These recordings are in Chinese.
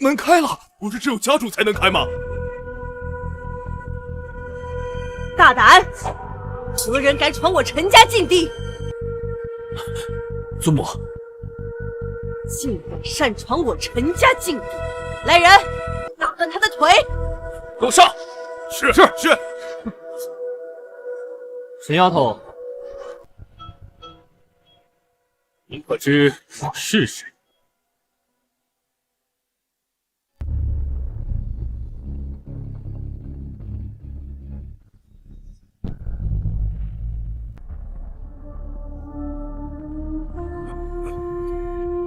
门开了，不是只有家主才能开吗？大胆！何人敢闯我陈家禁地？尊母，竟敢擅闯我陈家禁地！来人，打断他的腿！给我上！是。沈丫头，你可知我是谁？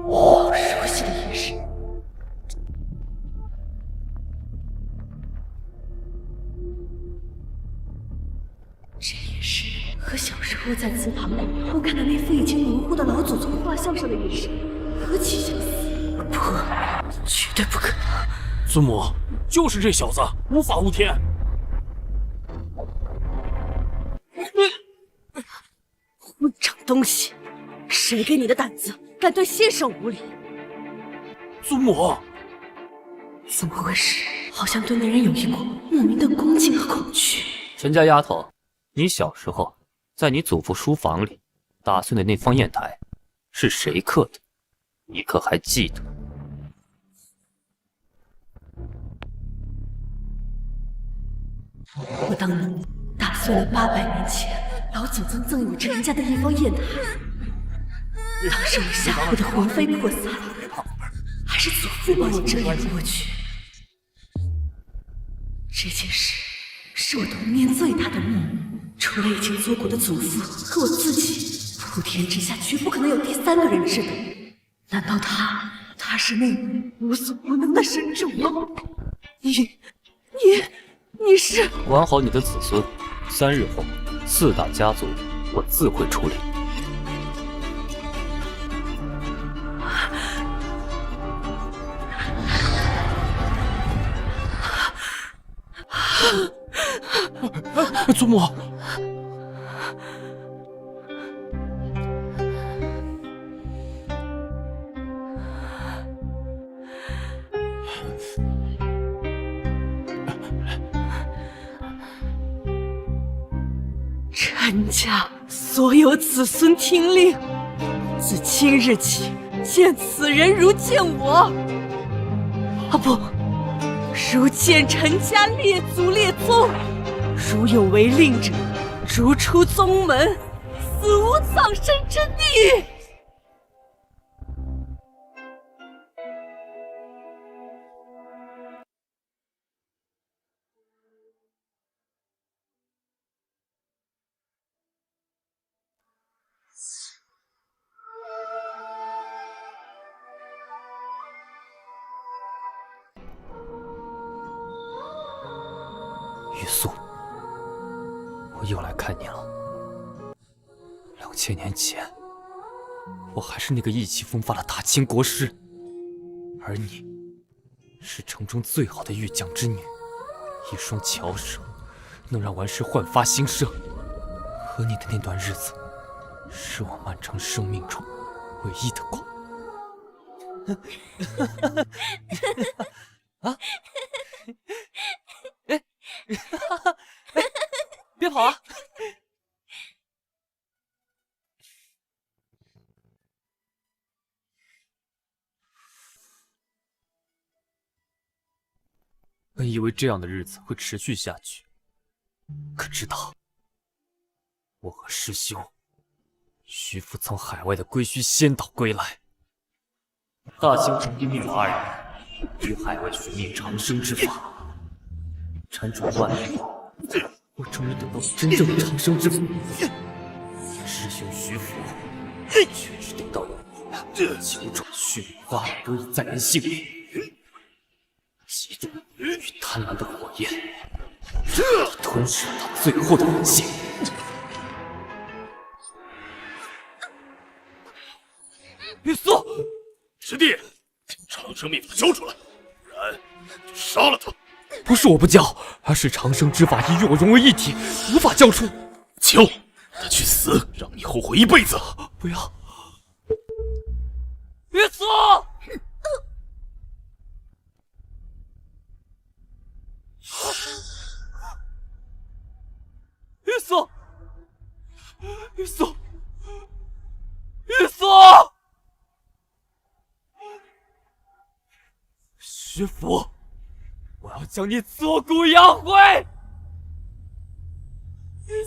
好熟悉的眼神。这也是和小时候在祠堂偷看的那幅已经模糊的老祖宗画像上的眼神何其相似！不，绝对不可能！尊母，就是这小子，无法无天。混账东西！谁给你的胆子，敢对先生无礼？尊母，怎么回事？好像对那人有一股莫名的恭敬和恐惧。陈家丫头，你小时候在你祖父书房里打碎的那方砚台，是谁刻的？你可还记得？我当年打碎了800年前老祖宗赠予陈家的一方砚台，当时我吓唬得魂飞魄散，还是祖父帮我遮掩了过去。这件事是我童年最大的秘密，除了已经作古的祖父和我自己，普天之下绝不可能有第3个人知道。难道他是那无所不能的神主吗？你是？管好你的子孙，3日后4大家族我自会处理。尊母，陈家所有子孙听令，自今日起见此人如见我，不，如见陈家列祖列宗。如有违令者，逐出宗门，死无葬身之地。玉素，我又来看你了。2000年前，我还是那个意气风发的大清国师，而你是城中最好的玉匠之女，一双巧手能让顽石焕发新生。和你的那段日子，是我漫长生命中唯一的光。啊！哎！别跑啊！本以为这样的日子会持续下去，可知道我和师兄徐福从海外的归墟仙岛归来，大清皇帝命华人于海外寻觅长生之法，辗转万年，我终于得到真正的长生之法。师兄徐福却只得到9种虚名花得以再人性命，其中与贪婪的火焰吞噬了他最后的人性。玉素，师弟，长生秘法交出来，不然就杀了他。不是我不交，而是长生之法已与我融为一体，无法交出。交，他去死，让你后悔一辈子。不要，玉素。徐福，我要将你挫骨扬灰！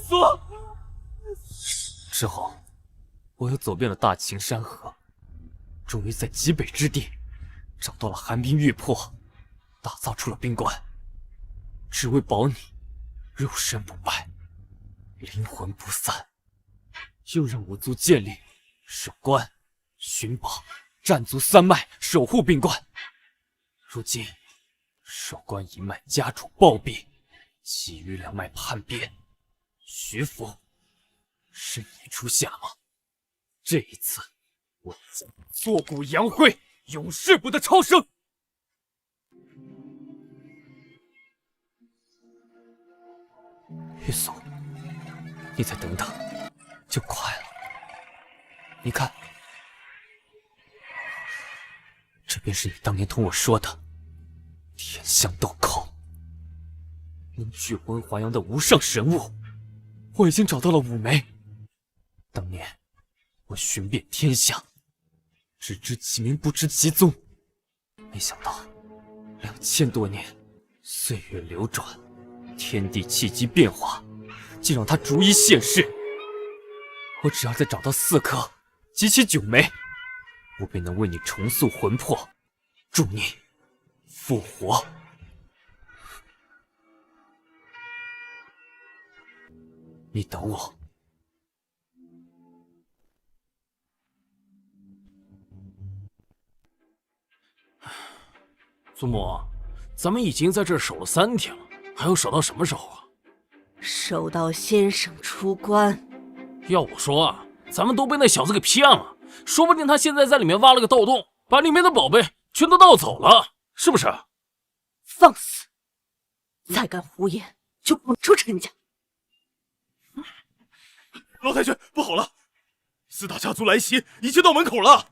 说。之后，我又走遍了大秦山河，终于在极北之地找到了寒冰玉魄，打造出了冰棺，只为保你肉身不败，灵魂不散。又让五族建立守关、寻宝、占族3脉，守护冰棺。如今守关一脉家主暴毙，其余2脉叛变。徐福，是你出现了吗？这一次，我将挫骨扬灰，永世不得超生。玉松，你再等等，就快了。你看，这便是你当年同我说的天象斗口，能聚魂还阳的无上神物。我已经找到了5枚。当年我寻遍天下，只知其名不知其踪，没想到2000多年，岁月流转，天地气机变化，竟让它逐一现世。我只要再找到4颗，集齐9枚，我便能为你重塑魂魄，助你复活。你等我。祖母，咱们已经在这儿守了3天了，还要守到什么时候啊？守到先生出关。要我说啊，咱们都被那小子给骗了，说不定他现在在里面挖了个盗洞，把里面的宝贝全都盗走了，是不是？放肆！再敢胡言，就滚出陈家！老太君，不好了！4大家族来袭，已经到门口了。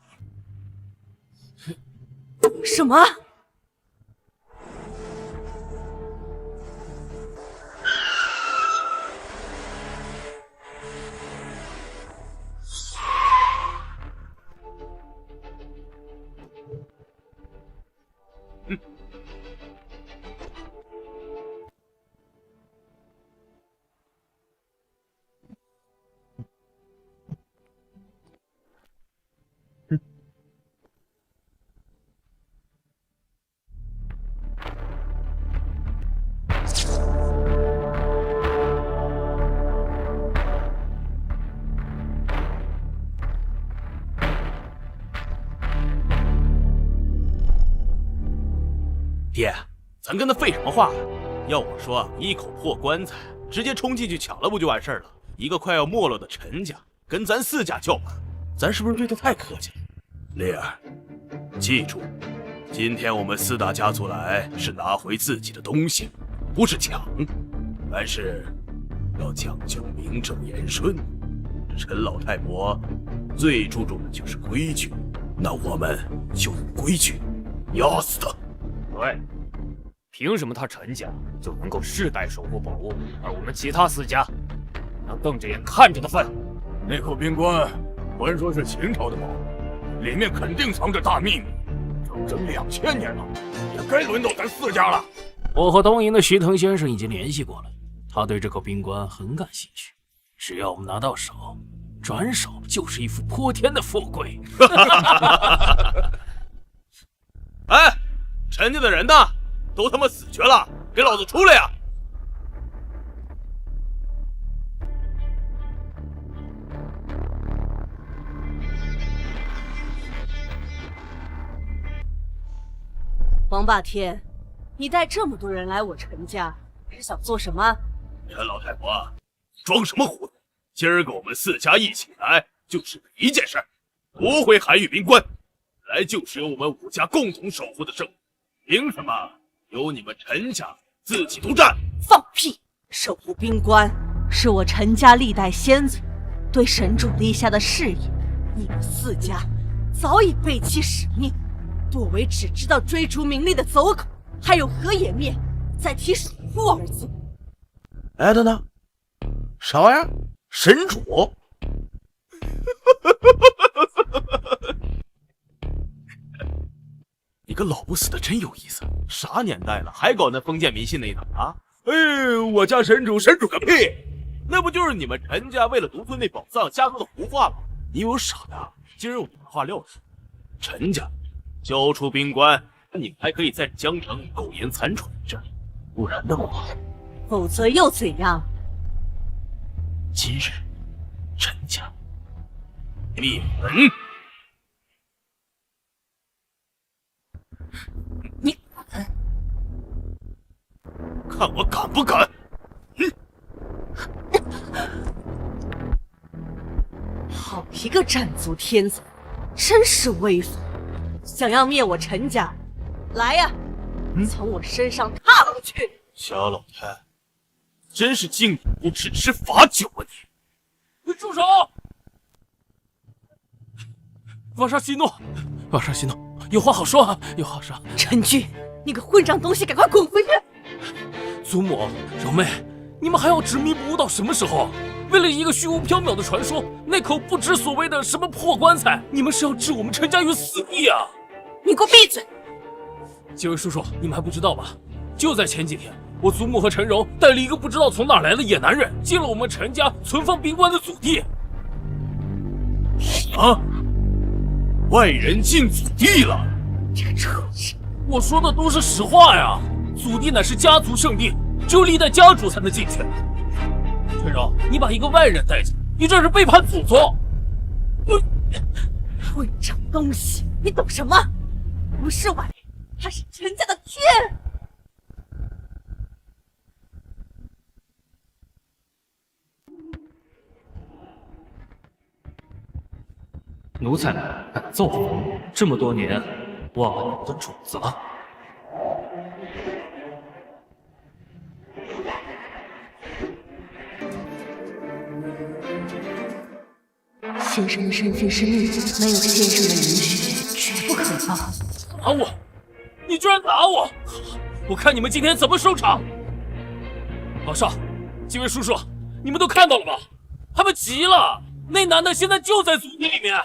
什么？爹，咱跟他废什么话？要我说，一口破棺材，直接冲进去抢了不就完事儿了？一个快要没落的陈家，跟咱4家叫板，咱是不是对他太客气了？丽儿，记住，今天我们4大家族来是拿回自己的东西，不是抢。凡事要讲究名正言顺。陈老太婆最注重的就是规矩，那我们就用规矩压死他。对，凭什么他陈家就能够世代守护宝物，而我们其他4家能瞪着眼看着的份？那口冰棺，传说是秦朝的宝，里面肯定藏着大秘密，整2000年了，也该轮到咱4家了。我和东瀛的徐腾先生已经联系过了，他对这口冰棺很感兴趣，只要我们拿到手，转手就是一副泼天的富贵。哎！陈家的人呢？都他妈死绝了！给老子出来呀！王霸天，你带这么多人来我陈家，是想做什么？陈老太婆，装什么糊涂？今儿个我们4家一起来，就是一件事，夺回寒玉冰棺。本来就是由我们5家共同守护的圣物，凭什么由你们陈家自己独占？放屁！守护冰棺是我陈家历代先祖对神主立下的誓言，你们4家早已背弃使命，多为只知道追逐名利的走狗，还有何颜面再提守护2字？哎，等等，啥玩意儿？神主？你个老不死的真有意思，啥年代了还搞那封建迷信那一套啊？哎，我家神主个屁！那不就是你们陈家为了独吞那宝藏瞎说的胡话吗？你以为我傻的？今儿我把话撂实，陈家交出兵官，你们还可以在江城苟延残喘一阵，不然的话，否则又怎样？今日陈家灭门！你看我敢不敢！好一个占族天子，真是威风！想要灭我陈家，来呀，从我身上踏过去！小老太，真是敬酒不吃吃罚酒啊你！住手！瓦沙西诺，瓦沙西诺，有话好说啊，有话好说。陈俊，你个混账东西，赶快滚回去！祖母、柔妹，你们还要执迷不悟到什么时候？为了一个虚无缥缈的传说，那口不知所谓的什么破棺材，你们是要置我们陈家于死地啊！你给我闭嘴！几位叔叔，你们还不知道吧？就在前几天，我祖母和陈柔带了一个不知道从哪来的野男人，进了我们陈家存放兵官的祖地。啊！外人进祖地了！这个畜生！我说的都是实话呀！祖地乃是家族圣地，只有历代家主才能进去。陈柔，你把一个外人带进，你这是背叛祖宗！混账东西，你懂什么？不是外人，他是陈家的天！奴才敢造反，这么多年忘了你的种子了。先生的身份是秘密，没有先生的允许，绝不可报。打我！你居然打我！我看你们今天怎么收场！老少，几位叔叔，你们都看到了吧？他们急了，那男的现在就在祖地里面，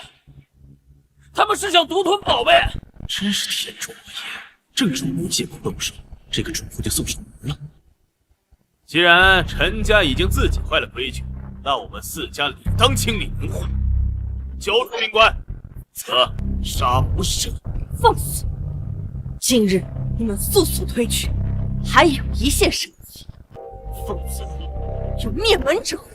他们是想独吞宝贝。真是天助我也！正准备借口动手，这个主仆就送上门了。既然陈家已经自己坏了规矩，那我们四家理当清理门户，交出兵官，则杀无赦。放肆！今日你们速速退去，还有一线生机，否则有灭门之祸。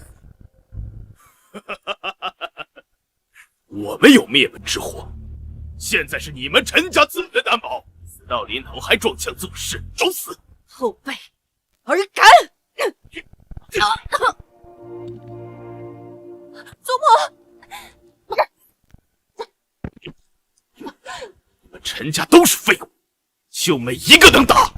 我们有灭门之祸，现在是你们陈家自人担保，死到临头还装腔作势，找死！后辈，尔敢！祖母，你们陈家都是废物，就没一个能打。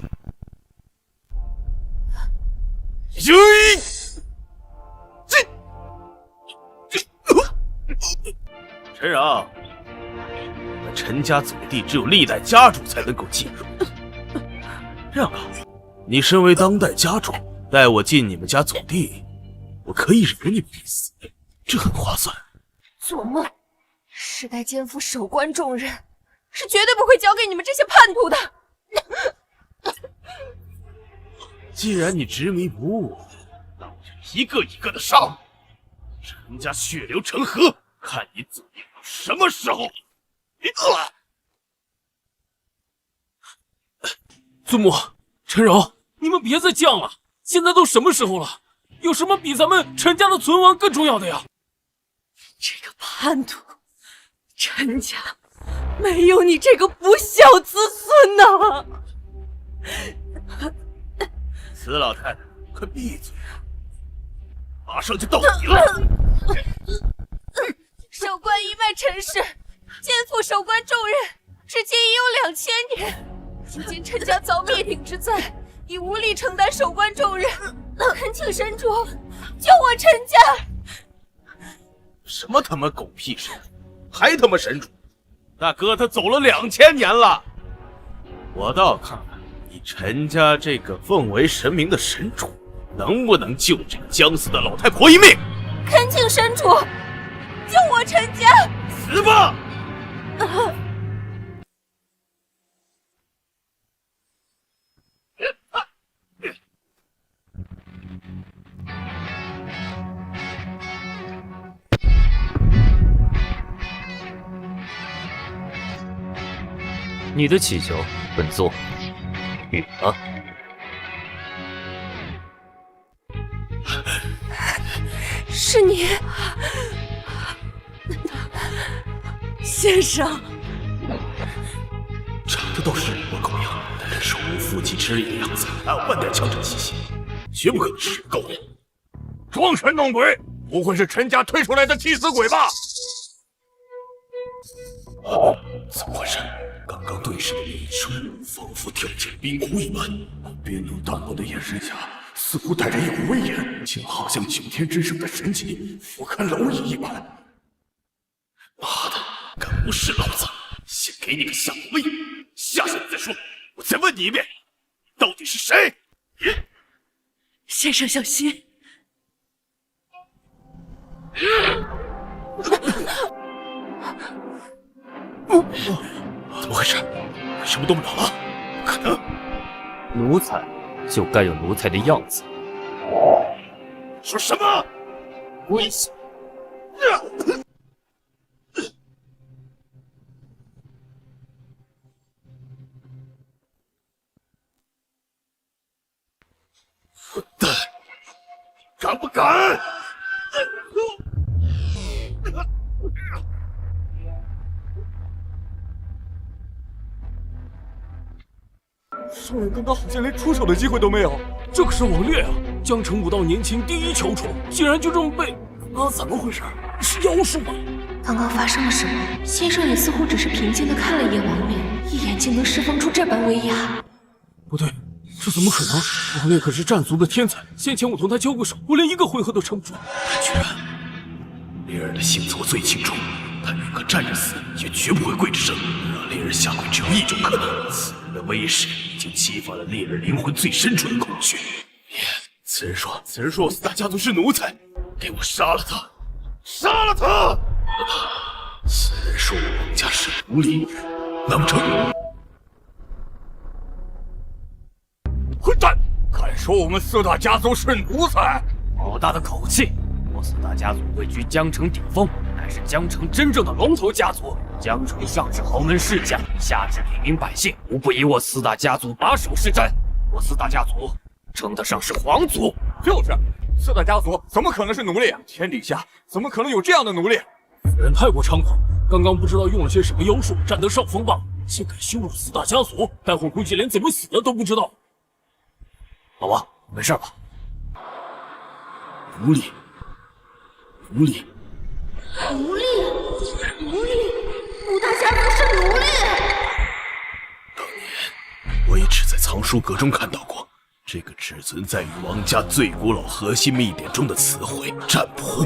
陈柔，你们陈家祖地只有历代家主才能够进入。这样吧，你身为当代家主，带我进你们家祖地，我可以饶你们一死，这很划算。做梦！世代奸夫守关重任，是绝对不会交给你们这些叛徒的。既然你执迷不悟，那我就一个一个的杀，陈家血流成河，看你祖地到什么时候！祖母、陈柔，你们别再犟了，现在都什么时候了？有什么比咱们陈家的存亡更重要的呀？这个叛徒，陈家没有你这个不孝子孙呐！死老太太，快闭嘴啊！马上就到你了。守关一脉陈氏，肩负守关重任，至今已有2000年。如今陈家遭灭顶之灾，已无力承担守关重任，恳请神主救我陈家！什么他妈狗屁神主，还他妈神主！大哥他走了2000年了，我倒看看你陈家这个奉为神明的神主，能不能救这个将死的老太婆一命？恳请神主救我陈家！死吧！你的祈求，本座允了。是你，先生。长得倒是我狗样，但是手无缚鸡之力的样子，还有半点强者气息，绝不可能是高人。装神弄鬼，不会是陈家推出来的替死鬼吧？怎么回事？刚刚对视的那一瞬，仿佛跳进冰湖一般，冰冷淡漠的眼神下，似乎带着一股威严，竟好像9天之上的神级俯瞰蝼蚁一般。妈的，敢无视老子，先给你个下马威，下去再说。我再问你一遍，到底是谁？先生小心！怎么回事？为什么动不了了？不可能！奴才就该有奴才的样子。说什么？跪下！混蛋！敢不敢？少爷刚刚好像连出手的机会都没有，这可是王烈啊，江城武道年轻第一翘楚，竟然就这么被……怎么回事？是妖术吗？刚刚发生了什么？先生也似乎只是平静地看了一眼王烈，一眼竟能释放出这般威压。不对，这怎么可能？王烈可是战族的天才，先前我同他交过手，我连1个回合都撑不住。居然！烈儿的性子我最清楚，他宁可站着死，也绝不会跪着生。让烈儿下跪只有一种可能，此人的威势已经激发了烈儿灵魂最深处的恐惧。此人说我4大家族是奴才，给我杀了他！杀了他！此人说我王家是奴隶，难不成？混蛋！敢说我们4大家族是奴才？好大的口气！我4大家族位居江城顶峰，乃是江城真正的龙头家族。江城上至豪门世家，下至平民百姓，无不以我4大家族把守是瞻。我4大家族称得上是皇族。就是，4大家族怎么可能是奴隶啊？天底下怎么可能有这样的奴隶？此人太过猖狂，刚刚不知道用了些什么妖术，占得上风吧？竟敢羞辱4大家族，待会估计连怎么死的都不知道。老王，没事吧？奴隶，奴隶，奴隶，5大家族是奴隶。当年我也只在藏书阁中看到过这个只存在于王家最古老核心秘典中的词汇——占卜。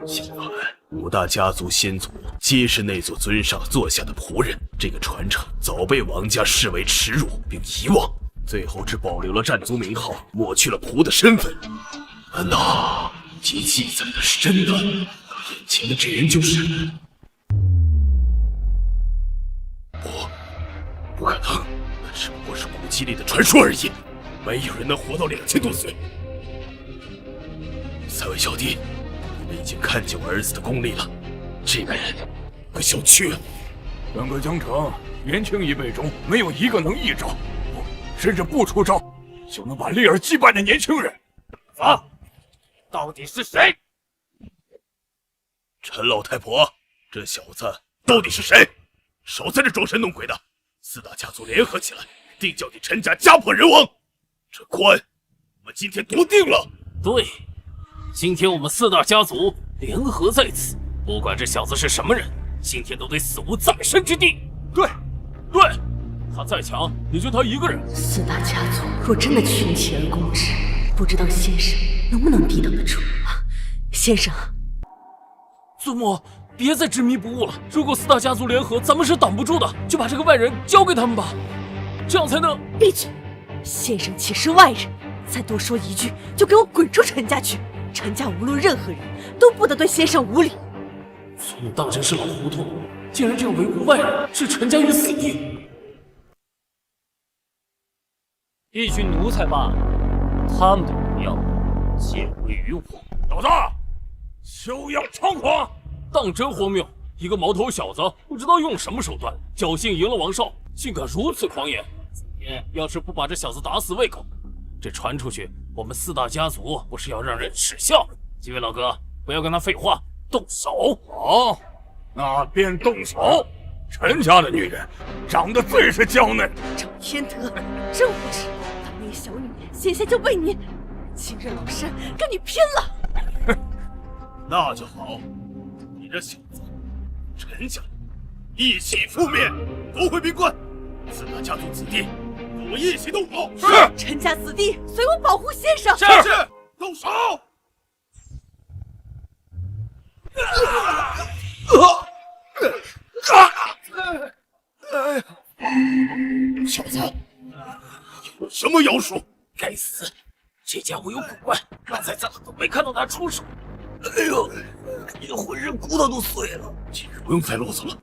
相传5大家族先祖皆是那座尊上坐下的仆人，这个传承早被王家视为耻辱并遗忘，最后只保留了占族名号，抹去了仆的身份。难道其记载的是真的？眼前的这人就是？不可能，那只不过是古籍里的传说而已，没有人能活到2000多岁。3位小弟，你们已经看见我儿子的功力了，这个人可小觑啊！整个江城年轻一辈中没有一个能一招，甚至不出招就能把烈儿击败的年轻人。到底是谁？陈老太婆，这小子到底是谁？少在这装神弄鬼的！4大家族联合起来，定叫你陈家家破人亡。这关，我们今天夺定了。对，今天我们4大家族联合在此，不管这小子是什么人，今天都得死无葬身之地。对，他再强，也就他一个人。 4大家族若真的群起而攻之，不知道先生能不能抵挡得住？先生，祖母，别再执迷不悟了。如果4大家族联合，咱们是挡不住的。就把这个外人交给他们吧，这样才能……闭嘴！先生岂是外人？再多说一句，就给我滚出陈家去！陈家无论任何人都不得对先生无礼。祖母当真是老糊涂了，竟然这样维护外人，置陈家于死地。一群奴才罢了，他们的荣耀皆归于我。老大，休要猖狂！当真荒谬！一个毛头小子不知道用什么手段侥幸赢了王少，竟敢如此狂言。今天要是不把这小子打死喂狗，这传出去，我们4大家族不是要让人耻笑？几位老哥，不要跟他废话，动手！好，那便动手。陈家的女人长得最是娇嫩，赵天德，真无耻！把那个小女人现下就为你，今日老身跟你拼了！那就好，你这小子，陈家一起覆灭，夺回兵官，4大家族子弟跟我一起动手。是。陈家子弟随我保护先生。是，动手！小子，有什么妖术？该死，这家伙有古怪，刚才咱们都没看到他出手。哎呦，你的浑身骨头都碎了。今日不用再啰嗦了，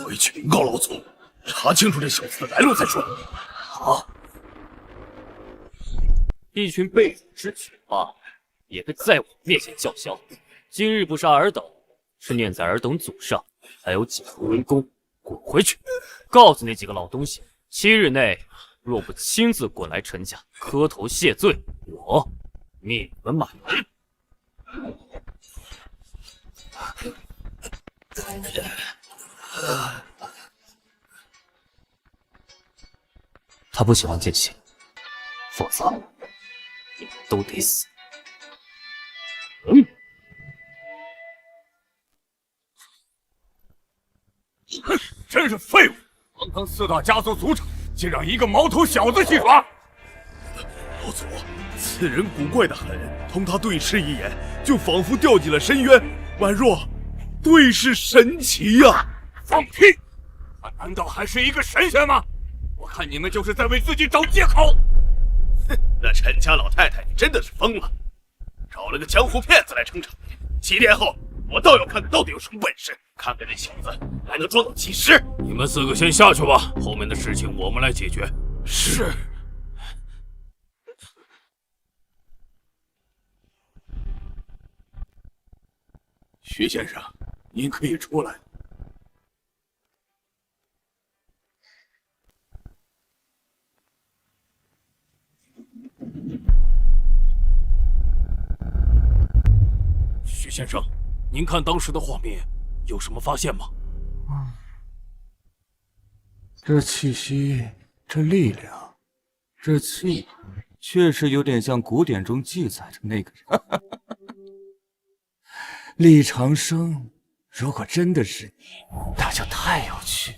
回去禀告老祖，查清楚这小子的来路再说。好，一群被辱之犬罢，也该在我面前叫嚣。今日不杀尔等，是念在尔等祖上还有几分威功。滚回去，告诉那几个老东西，7日内若不亲自滚来陈家磕头谢罪，我灭你们满门。他不喜欢见血，否则你们都得死。哼，真是废物！堂堂4大家族族长，竟让一个毛头小子戏耍！老祖，此人古怪的很，同他对视一眼，就仿佛掉进了深渊，宛若对视神奇呀！放屁！他难道还是一个神仙吗？我看你们就是在为自己找借口。哼，那陈家老太太真的是疯了，找了个江湖骗子来撑场面。7天后，我倒要看看到底有什么本事，看看那小子还能装到几时。你们4个先下去吧，后面的事情我们来解决。是。徐先生，您可以出来。徐先生，您看当时的画面，有什么发现吗？这气息，这力量，这气，确实有点像古典中记载的那个人。厉长生，如果真的是你，那就太有趣。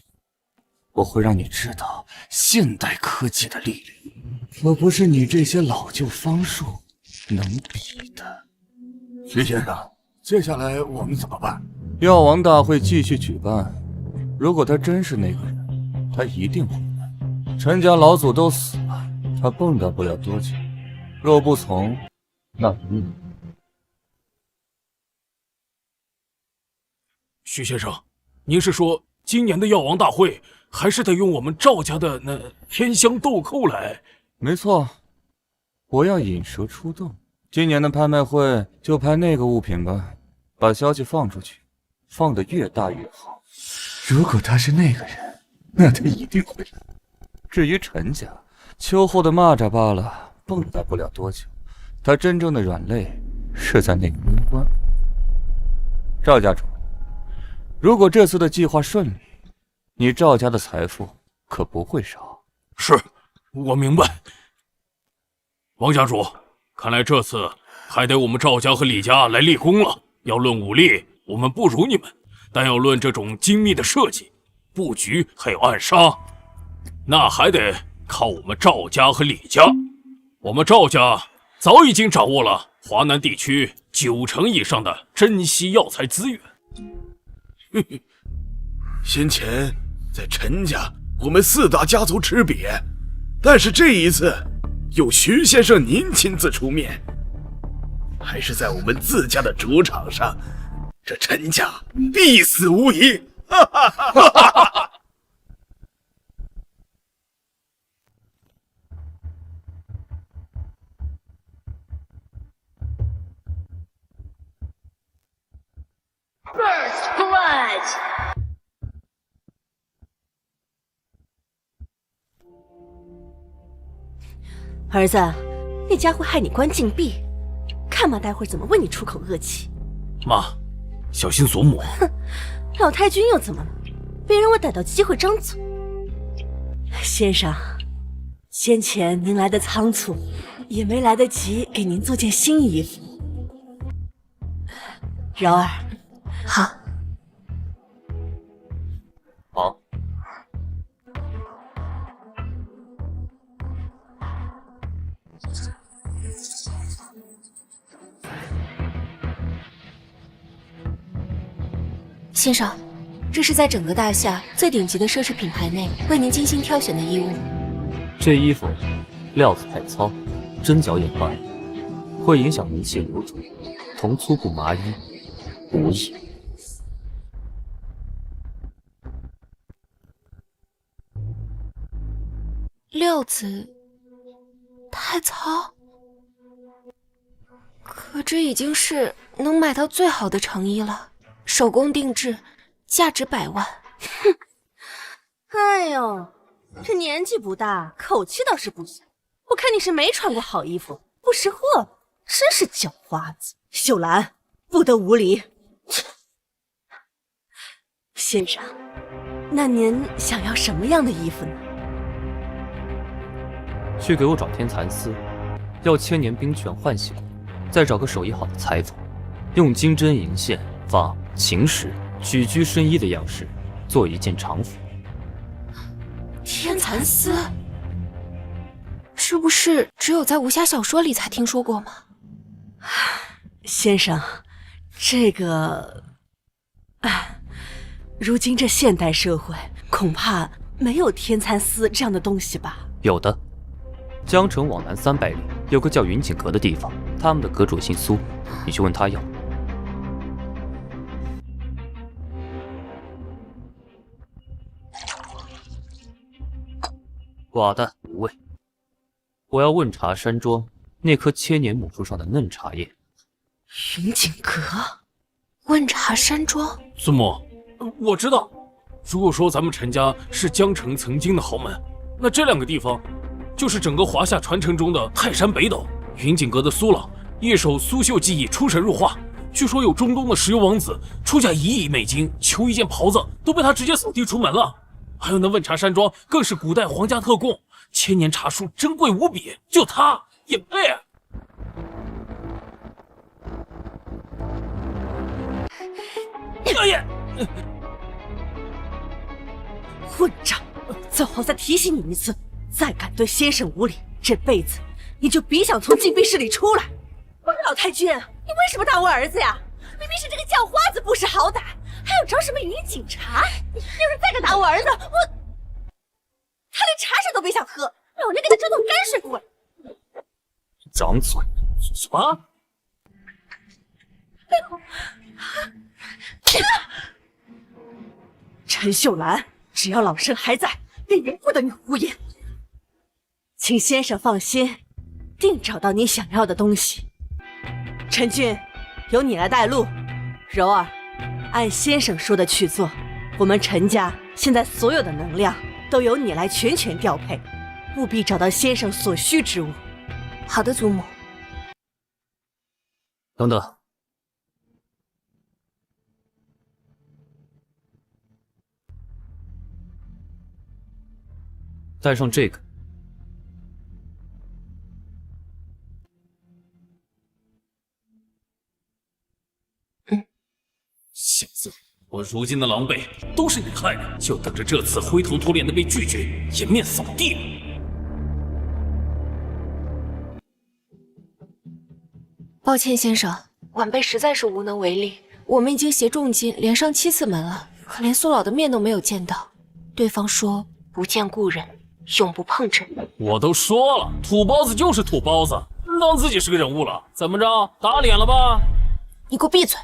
我会让你知道现代科技的力量，可不是你这些老旧方术能比的。徐先生，接下来我们怎么办？药王大会继续举办，如果他真是那个人，他一定会来。陈家老祖都死了，他蹦跶不了多久。若不从，那徐先生，您是说今年的药王大会还是得用我们赵家的那天香豆蔻来？没错，我要引蛇出洞。今年的拍卖会就拍那个物品吧，把消息放出去，放得越大越好。如果他是那个人，那他一定会来。至于陈家，秋后的蚂蚱罢了，蹦跶不了多久。他真正的软肋是在那个门关。赵家主，如果这次的计划顺利，你赵家的财富可不会少。是，我明白。王家主，看来这次还得我们赵家和李家来立功了。要论武力，我们不如你们，但要论这种精密的设计、布局还有暗杀，那还得靠我们赵家和李家。我们赵家早已经掌握了华南地区90%以上的珍稀药材资源。先前在陈家，我们4大家族吃瘪，但是这一次有徐先生您亲自出面，还是在我们自家的主场上，这陈家必死无疑！哈哈哈哈哈！First blood。儿子，那家伙害你关禁闭，看妈待会儿怎么为你出口恶气。妈，小心祖母。老太君又怎么了？别让我逮到机会张嘴。先生，先前您来的仓促，也没来得及给您做件新衣服。柔儿，好。好。先生，这是在整个大夏最顶级的奢侈品牌内为您精心挑选的衣物。这衣服料子太糙，针脚也坏，会影响明气流转，同粗布麻衣无异。料子太糙，可这已经是能买到最好的成衣了。手工定制，价值100万。哼，哎呦，这年纪不大，口气倒是不小。我看你是没穿过好衣服，不识货吧？真是狡猾子！秀兰，不得无礼！先生，那您想要什么样的衣服呢？去给我找天蚕丝，要千年冰泉唤醒，再找个手艺好的裁缝，用金针银线仿秦时举居深衣的样式做一件长服。天蚕丝，是不是只有在武侠小说里才听说过吗？先生，这个，如今这现代社会恐怕没有天蚕丝这样的东西吧？有的，江城往南300里有个叫云锦阁的地方，他们的阁主姓苏，你去问他要。寡淡无味，我要问茶山庄那棵千年母树上的嫩茶叶。云锦阁，问茶山庄。祖母，我知道。如果说咱们陈家是江城曾经的豪门，那这2个地方就是整个华夏传承中的泰山北斗。云锦阁的苏老一手苏绣技艺出神入化，据说有中东的石油王子出价1亿美金求一件袍子，都被他直接扫地出门了。还有那问茶山庄更是古代皇家特供，千年茶树珍贵无比，就他也配。哎呀！混账！走后再提醒你一次，再敢对先生无礼，这辈子你就别想从禁闭室里出来！老太君，你为什么打我儿子呀？明明是这个叫花子不识好歹，还要找什么云锦茶？要是再敢打我儿子，他连茶水都别想喝，让我连给他蒸桶泔水过来！掌嘴！什么？陈秀兰，只要老身还在，便由不得你胡言。请先生放心，定找到你想要的东西。陈俊，由你来带路。柔儿，按先生说的去做。我们陈家现在所有的能量都由你来全权调配，务必找到先生所需之物。好的，祖母。等等，带上这个。小子，我如今的狼狈都是你害的，就等着这次灰头土脸的被拒绝，颜面扫地了。抱歉，先生，晚辈实在是无能为力。我们已经携重金连上7次门了，可连苏老的面都没有见到。对方说不见故人，永不碰朕。我都说了，土包子就是土包子，当自己是个人物了。怎么着，打脸了吧？你给我闭嘴！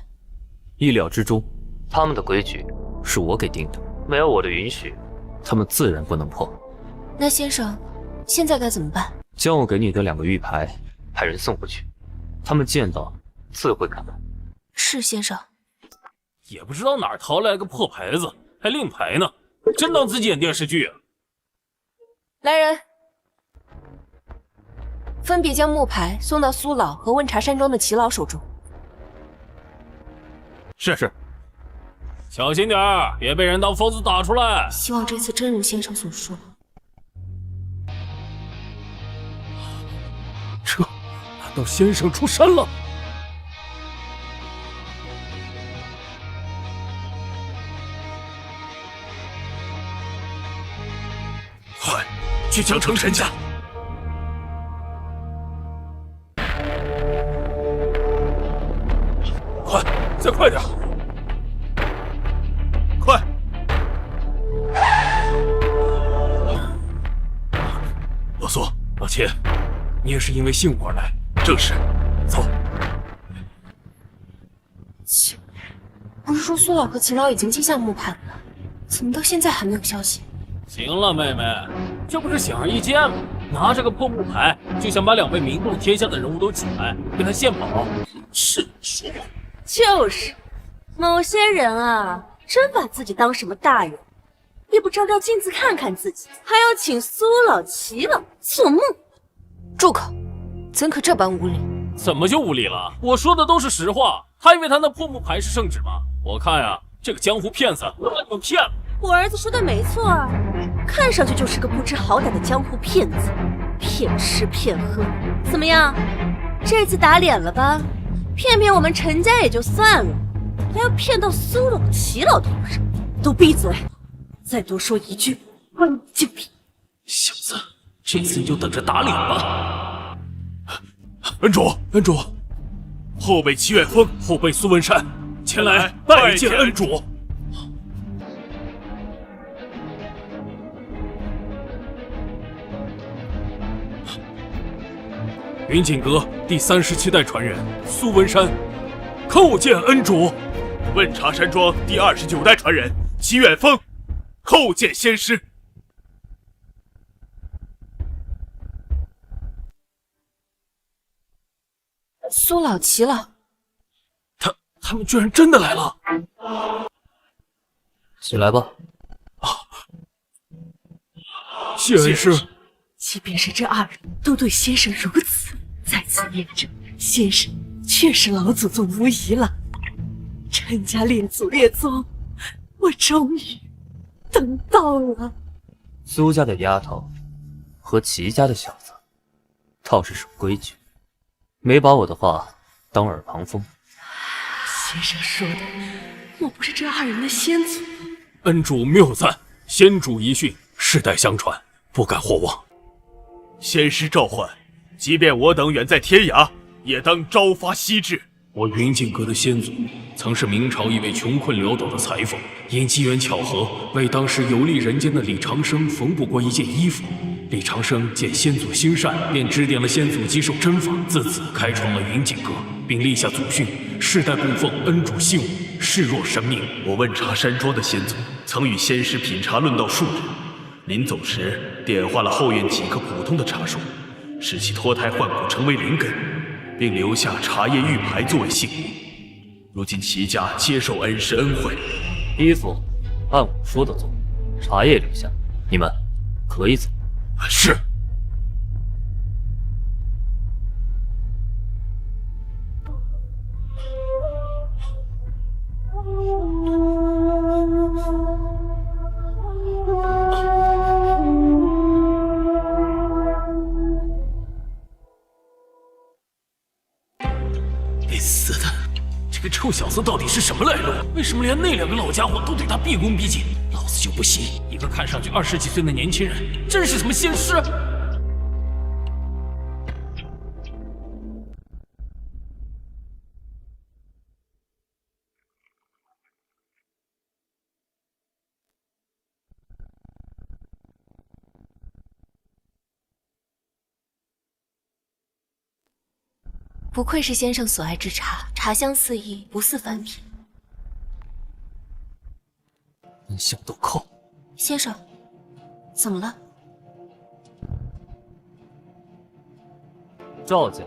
意料之中，他们的规矩是我给定的，没有我的允许，他们自然不能破。那先生，现在该怎么办？将我给你的2个玉牌派人送回去，他们见到自会看看。是先生。也不知道哪儿淘来个破牌子，还令牌呢，真当自己演电视剧啊！来人！分别将木牌送到苏老和温茶山庄的齐老手中。是。小心点儿，别被人当疯子打出来。希望这次真如先生所说。这，难道先生出山了？快，去江城陈家！快，再快点！快！老苏，老秦，你也是因为信物而来？正是。走。切，不是说苏老和齐老已经记下木牌了，怎么到现在还没有消息？行了，妹妹，这不是显而易见吗？拿这个破木牌，就想把2位名动天下的人物都请来，跟他献宝，是说谎。就是，某些人啊，真把自己当什么大人，也不照照镜子看看自己，还要请苏老、齐老做梦。住口！怎可这般无礼？怎么就无礼了？我说的都是实话。他以为他那破木牌是圣旨吗？我看呀，这个江湖骗子都把你们骗了。我儿子说的没错啊，看上去就是个不知好歹的江湖骗子，骗吃骗喝。怎么样，这次打脸了吧？骗骗我们陈家也就算了，还要骗到苏老、齐老头上。都闭嘴！再多说一句，关你就毙！小子，这次你就等着打脸吧。恩主，后辈齐远峰，后辈苏文山，前来拜见恩主。云锦阁第37代传人苏文山，叩见恩主。问茶山庄第29代传人齐远峰，叩见仙师。苏老、齐老，他们居然真的来了！起来吧。谢恩师。即便是这2人都对先生如此，在此验证先生确实老祖宗无疑了。陈家列祖列宗，我终于等到了。苏家的丫头和齐家的小子倒是守规矩，没把我的话当耳旁风。先生说的，我不是这2人的先祖。恩主谬赞，先主遗训世代相传，不敢或忘。仙师召唤，即便我等远在天涯，也当朝发夕至。我云锦阁的先祖曾是明朝一位穷困潦倒的裁缝，因机缘巧合为当时游历人间的李长生缝补过一件衣服。李长生见先祖心善，便指点了先祖几手针法，自此开创了云锦阁，并立下祖训，世代供奉恩主信物，视若神明。我问茶山庄的先祖曾与仙师品茶论道数日，临走时点化了后院几棵普通的茶树，使其脱胎换骨成为灵根，并留下茶叶玉牌作为信物。如今齐家接受恩师恩惠，衣服按我说的做，茶叶留下，你们可以走。是。该死的，这个臭小子到底是什么来路？为什么连那2个老家伙都对他毕恭毕敬？老子就不信，一个看上去20几岁的年轻人，真是什么仙师？不愧是先生所爱之茶，茶香四溢，不似凡品。恩相豆蔻，先生，怎么了？赵家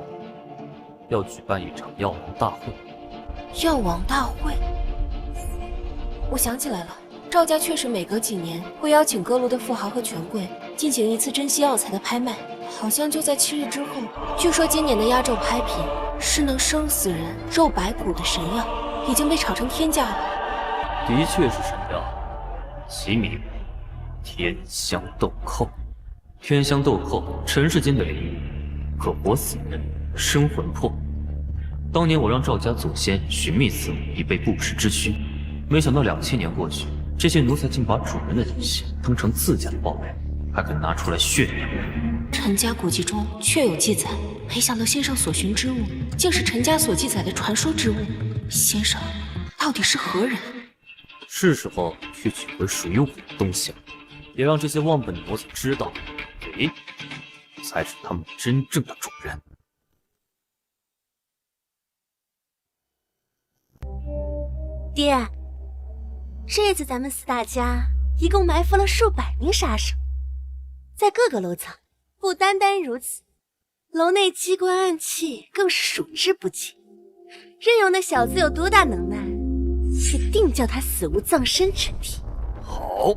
要举办一场药王大会。药王大会？我想起来了，赵家确实每隔几年会邀请各路的富豪和权贵进行一次珍稀药材的拍卖，好像就在7日之后。据说今年的压轴拍品是能生死人肉白骨的神药，已经被炒成天价了。的确是神药，其名天香豆蔻。天香豆蔻，尘世间的灵物，可活死人，生魂魄。当年我让赵家祖先寻觅此物，以备不时之需。没想到2000年过去，这些奴才竟把主人的灵血当成自家的宝贝，还肯拿出来炫耀。陈家古籍中确有记载，没想到先生所寻之物，竟是陈家所记载的传说之物。先生到底是何人？是时候去取回属于我的东西了，也让这些忘本奴才知道，你才是他们真正的主人。爹，这次咱们4大家一共埋伏了数百名杀手，在各个楼层。不单单如此，楼内机关暗器更是数之不尽。任由那小子有多大能耐，也定叫他死无葬身之地。好，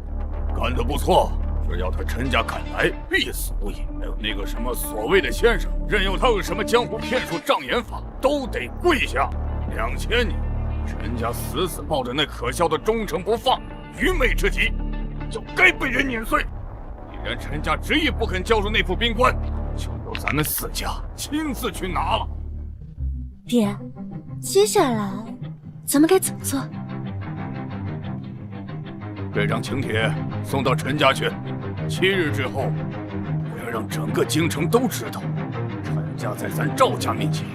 干得不错，只要他陈家敢来，必死无疑。还有那个什么所谓的先生，任由他有什么江湖骗术、障眼法，都得跪下。2000年，陈家死死抱着那可笑的忠诚不放，愚昧之极，就该被人碾碎。既然陈家执意不肯交出那副冰棺，就由咱们4家亲自去拿了。爹，接下来咱们该怎么做？这张请帖送到陈家去，7日之后，我要让整个京城都知道，陈家在咱赵家面前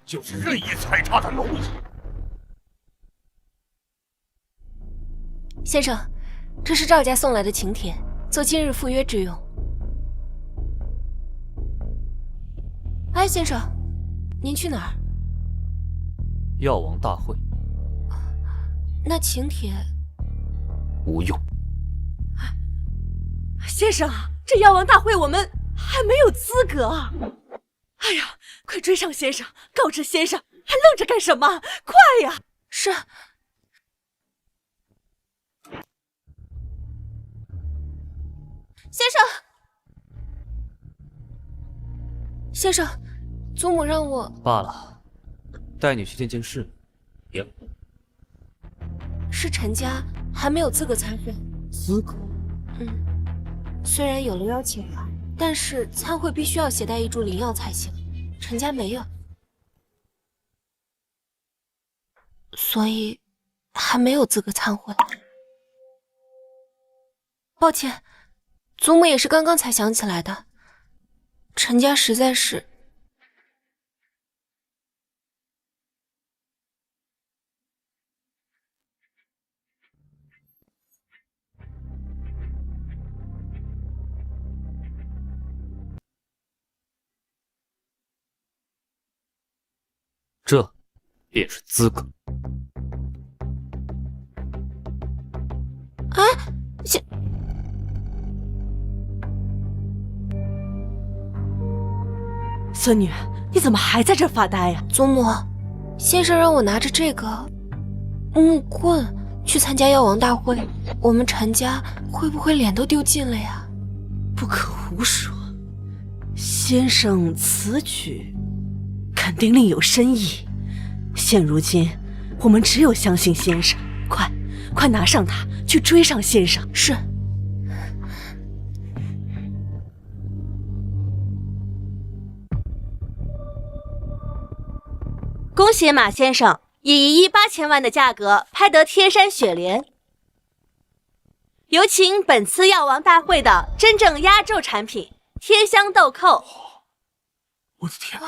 就是任意踩踏的蝼蚁。先生，这是赵家送来的请帖，做今日赴约之用。哎，先生，您去哪儿？药王大会。那请帖无用。先生，这药王大会我们还没有资格啊！哎呀，快追上先生，告知先生，还愣着干什么？快呀！是。先生，先生，祖母让我罢了，带你去见件事。别。是陈家还没有资格参会。资格？虽然有了邀请函，但是参会必须要携带一株灵药才行。陈家没有，所以还没有资格参会。抱歉。祖母也是刚刚才想起来的，陈家实在是……这便是资格。哎，孙女，你怎么还在这发呆呀？祖母，先生让我拿着这个木棍去参加药王大会，我们陈家会不会脸都丢尽了呀？不可胡说，先生此举肯定另有深意。现如今，我们只有相信先生。快拿上他，去追上先生。是。恭喜马先生以1亿8000万的价格拍得天山雪莲。有请本次药王大会的真正压轴产品天香豆蔻。我的天！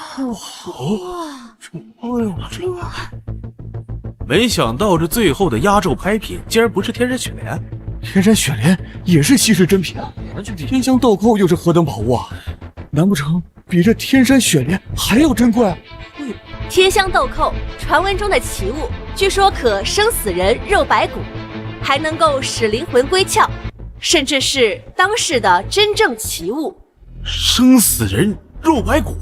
没想到这最后的压轴拍品竟然不是天山雪莲。天山雪莲也是稀世珍品啊，天香豆蔻又是何等宝物啊？难不成比这天山雪莲还要珍贵？天香豆蔻，传闻中的奇物，据说可生死人肉白骨，还能够使灵魂归窍，甚至是当世的真正奇物。生死人肉白骨？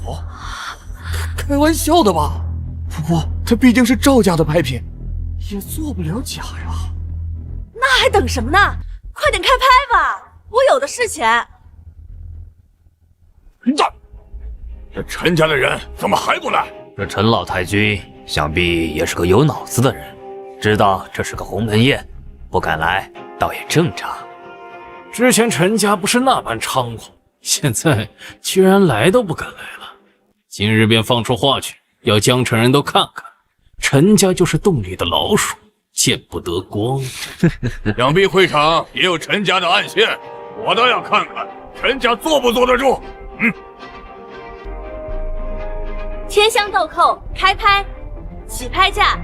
开玩笑的吧？不过它毕竟是赵家的拍品，也做不了假呀。那还等什么呢？快点开拍吧，我有的是钱。这陈家的人怎么还不来？这陈老太君想必也是个有脑子的人，知道这是个鸿门宴，不敢来倒也正常。之前陈家不是那般猖狂，现在居然来都不敢来了。今日便放出话去，要江城人都看看，陈家就是洞里的老鼠，见不得光。想必会场也有陈家的暗线，我倒要看看陈家坐不坐得住。天香豆蔻开拍，起拍价。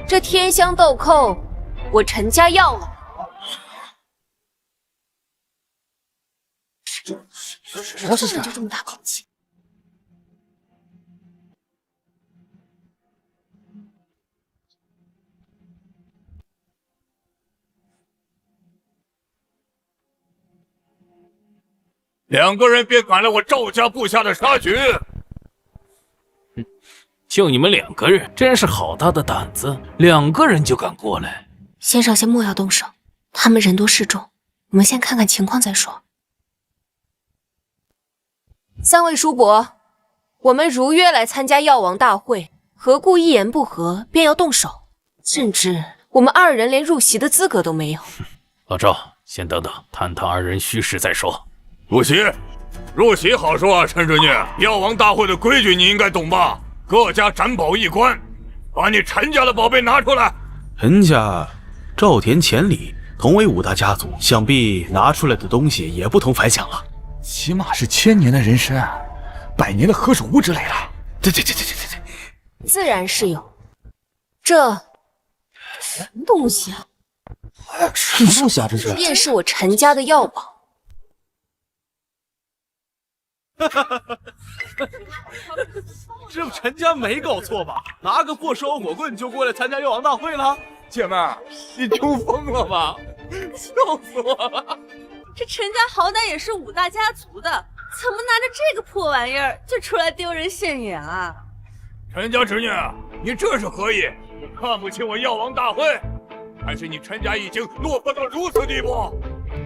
这天香豆蔻，我陈家要了。说着就这么大口气。2个人便赶了我赵家部下的杀局。就你们2个人，真是好大的胆子，2个人就敢过来。先生先莫要动手，他们人多势众，我们先看看情况再说。3位叔伯，我们如约来参加药王大会，何故一言不合便要动手？甚至我们2人连入席的资格都没有。老赵，先等等，谈谈2人虚实再说。入席好说啊，陈侄女，药王大会的规矩你应该懂吧？各家斩宝一关，把你陈家的宝贝拿出来。陈家赵田千里，同为5大家族，想必拿出来的东西也不同凡响了。起码是1000年的人参，100年的何首乌之类的。对，自然是有。这什么东西啊？什么东西啊？这是？便是我陈家的药宝。这陈家没搞错吧？拿个破烧火棍就过来参加药王大会了？姐妹儿，你听疯了吧？笑死我了！这陈家好歹也是5大家族的，怎么拿着这个破玩意儿就出来丢人现眼啊？陈家侄女，你这是何意？看不起我药王大会，还是你陈家已经落魄到如此地步？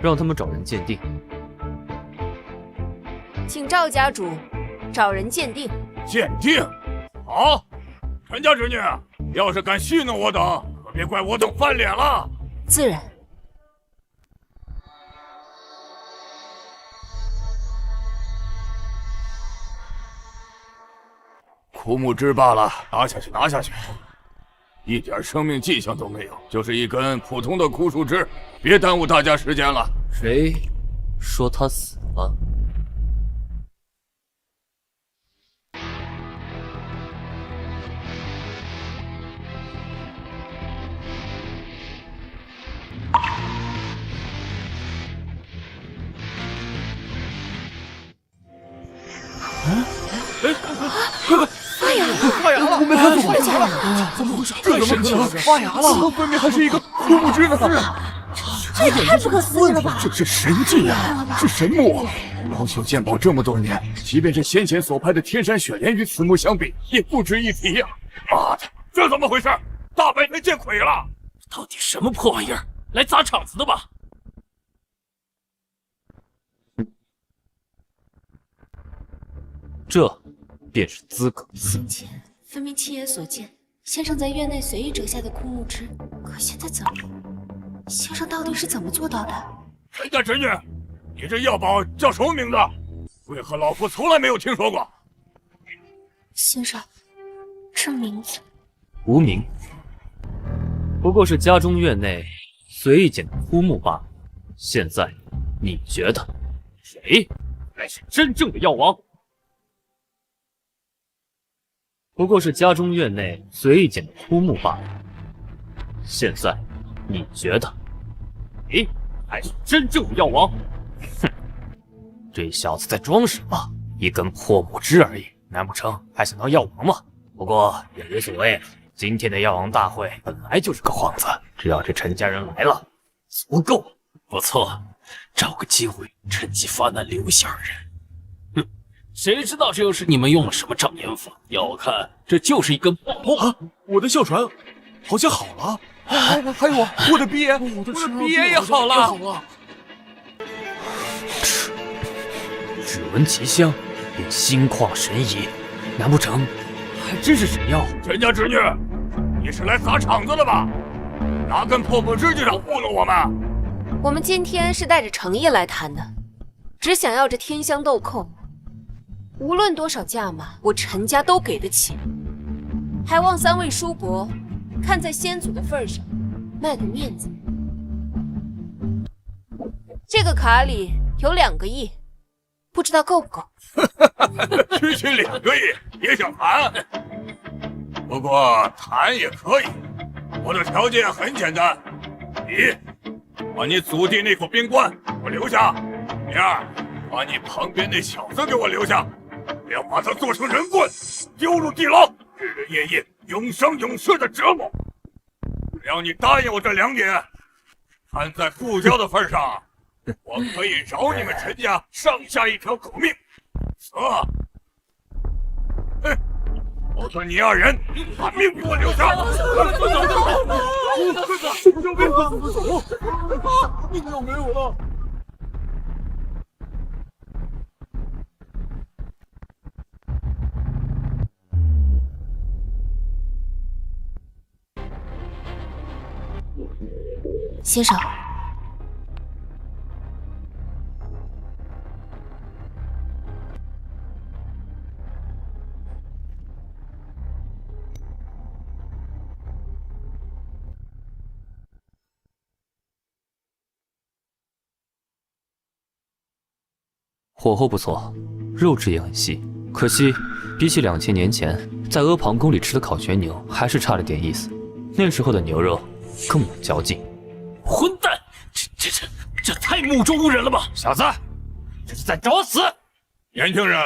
让他们找人鉴定。请赵家主找人鉴定。鉴定？好，陈家侄女，要是敢戏弄我等，可别怪我等翻脸了。自然。枯木枝罢了，拿下去，一点生命迹象都没有，就是一根普通的枯树枝，别耽误大家时间了。谁说他死了？发芽了！我没看错，怎么回事？这怎么可能发芽了？分明还是一个枯木枝呢！这也太不可思议了吧！这是神迹呀，是神木。老朽鉴宝这么多年，即便是先前所拍的天山雪莲与此木相比，也不值一提呀！妈的，这怎么回事？大白天见鬼了！到底什么破玩意儿？来砸场子的吧？这便是资格。先前分明亲眼所见，先生在院内随意折下的枯木枝，可现在怎么？先生到底是怎么做到的？陈家侄女，你这药宝叫什么名字？为何老夫从来没有听说过？先生，这名字无名，不过是家中院内随意捡的枯木罢了。现在你觉得谁才是真正的药王？不过是家中院内随意捡的枯木罢了。现在你觉得谁才是真正的药王？哼，这小子在装什么？一根破木枝而已，难不成还想当药王吗？不过也无所谓了，今天的药王大会本来就是个幌子，只要这陈家人来了，足够了。不错，找个机会趁机发难留下人。哼，谁知道这又是你们用了什么障眼法？要我看，这就是一根破木啊！我的哮喘好像好了。还有我的鼻炎，我的鼻炎也好了。只闻其香，便心旷神怡，难不成还真是神药？陈家侄女，你是来砸场子的吧？哪根破布指甲上糊弄我们？我们今天是带着诚意来谈的，只想要这天香豆蔻，无论多少价码，我陈家都给得起。还望三位叔伯看在先祖的份上，卖个面子。这个卡里有2个亿，不知道够不够？区区2个亿也想谈？不过谈也可以，我的条件很简单：第一，把你祖地那口冰棺给我留下；第二，把你旁边那小子给我留下，要把他做成人棍，丢入地牢，日日夜夜永生永世的折磨。只要你答应我这2点，看在故交的份上，我可以饶你们陈家上下一条狗命。走，我说你2人把命给我留下！命要没有了。先生，火候不错，肉质也很细，可惜比起2000年前在阿房宫里吃的烤全牛，还是差了点意思。那时候的牛肉更有嚼劲。混蛋！这太目中无人了吧！小子，这是在找死！年轻人，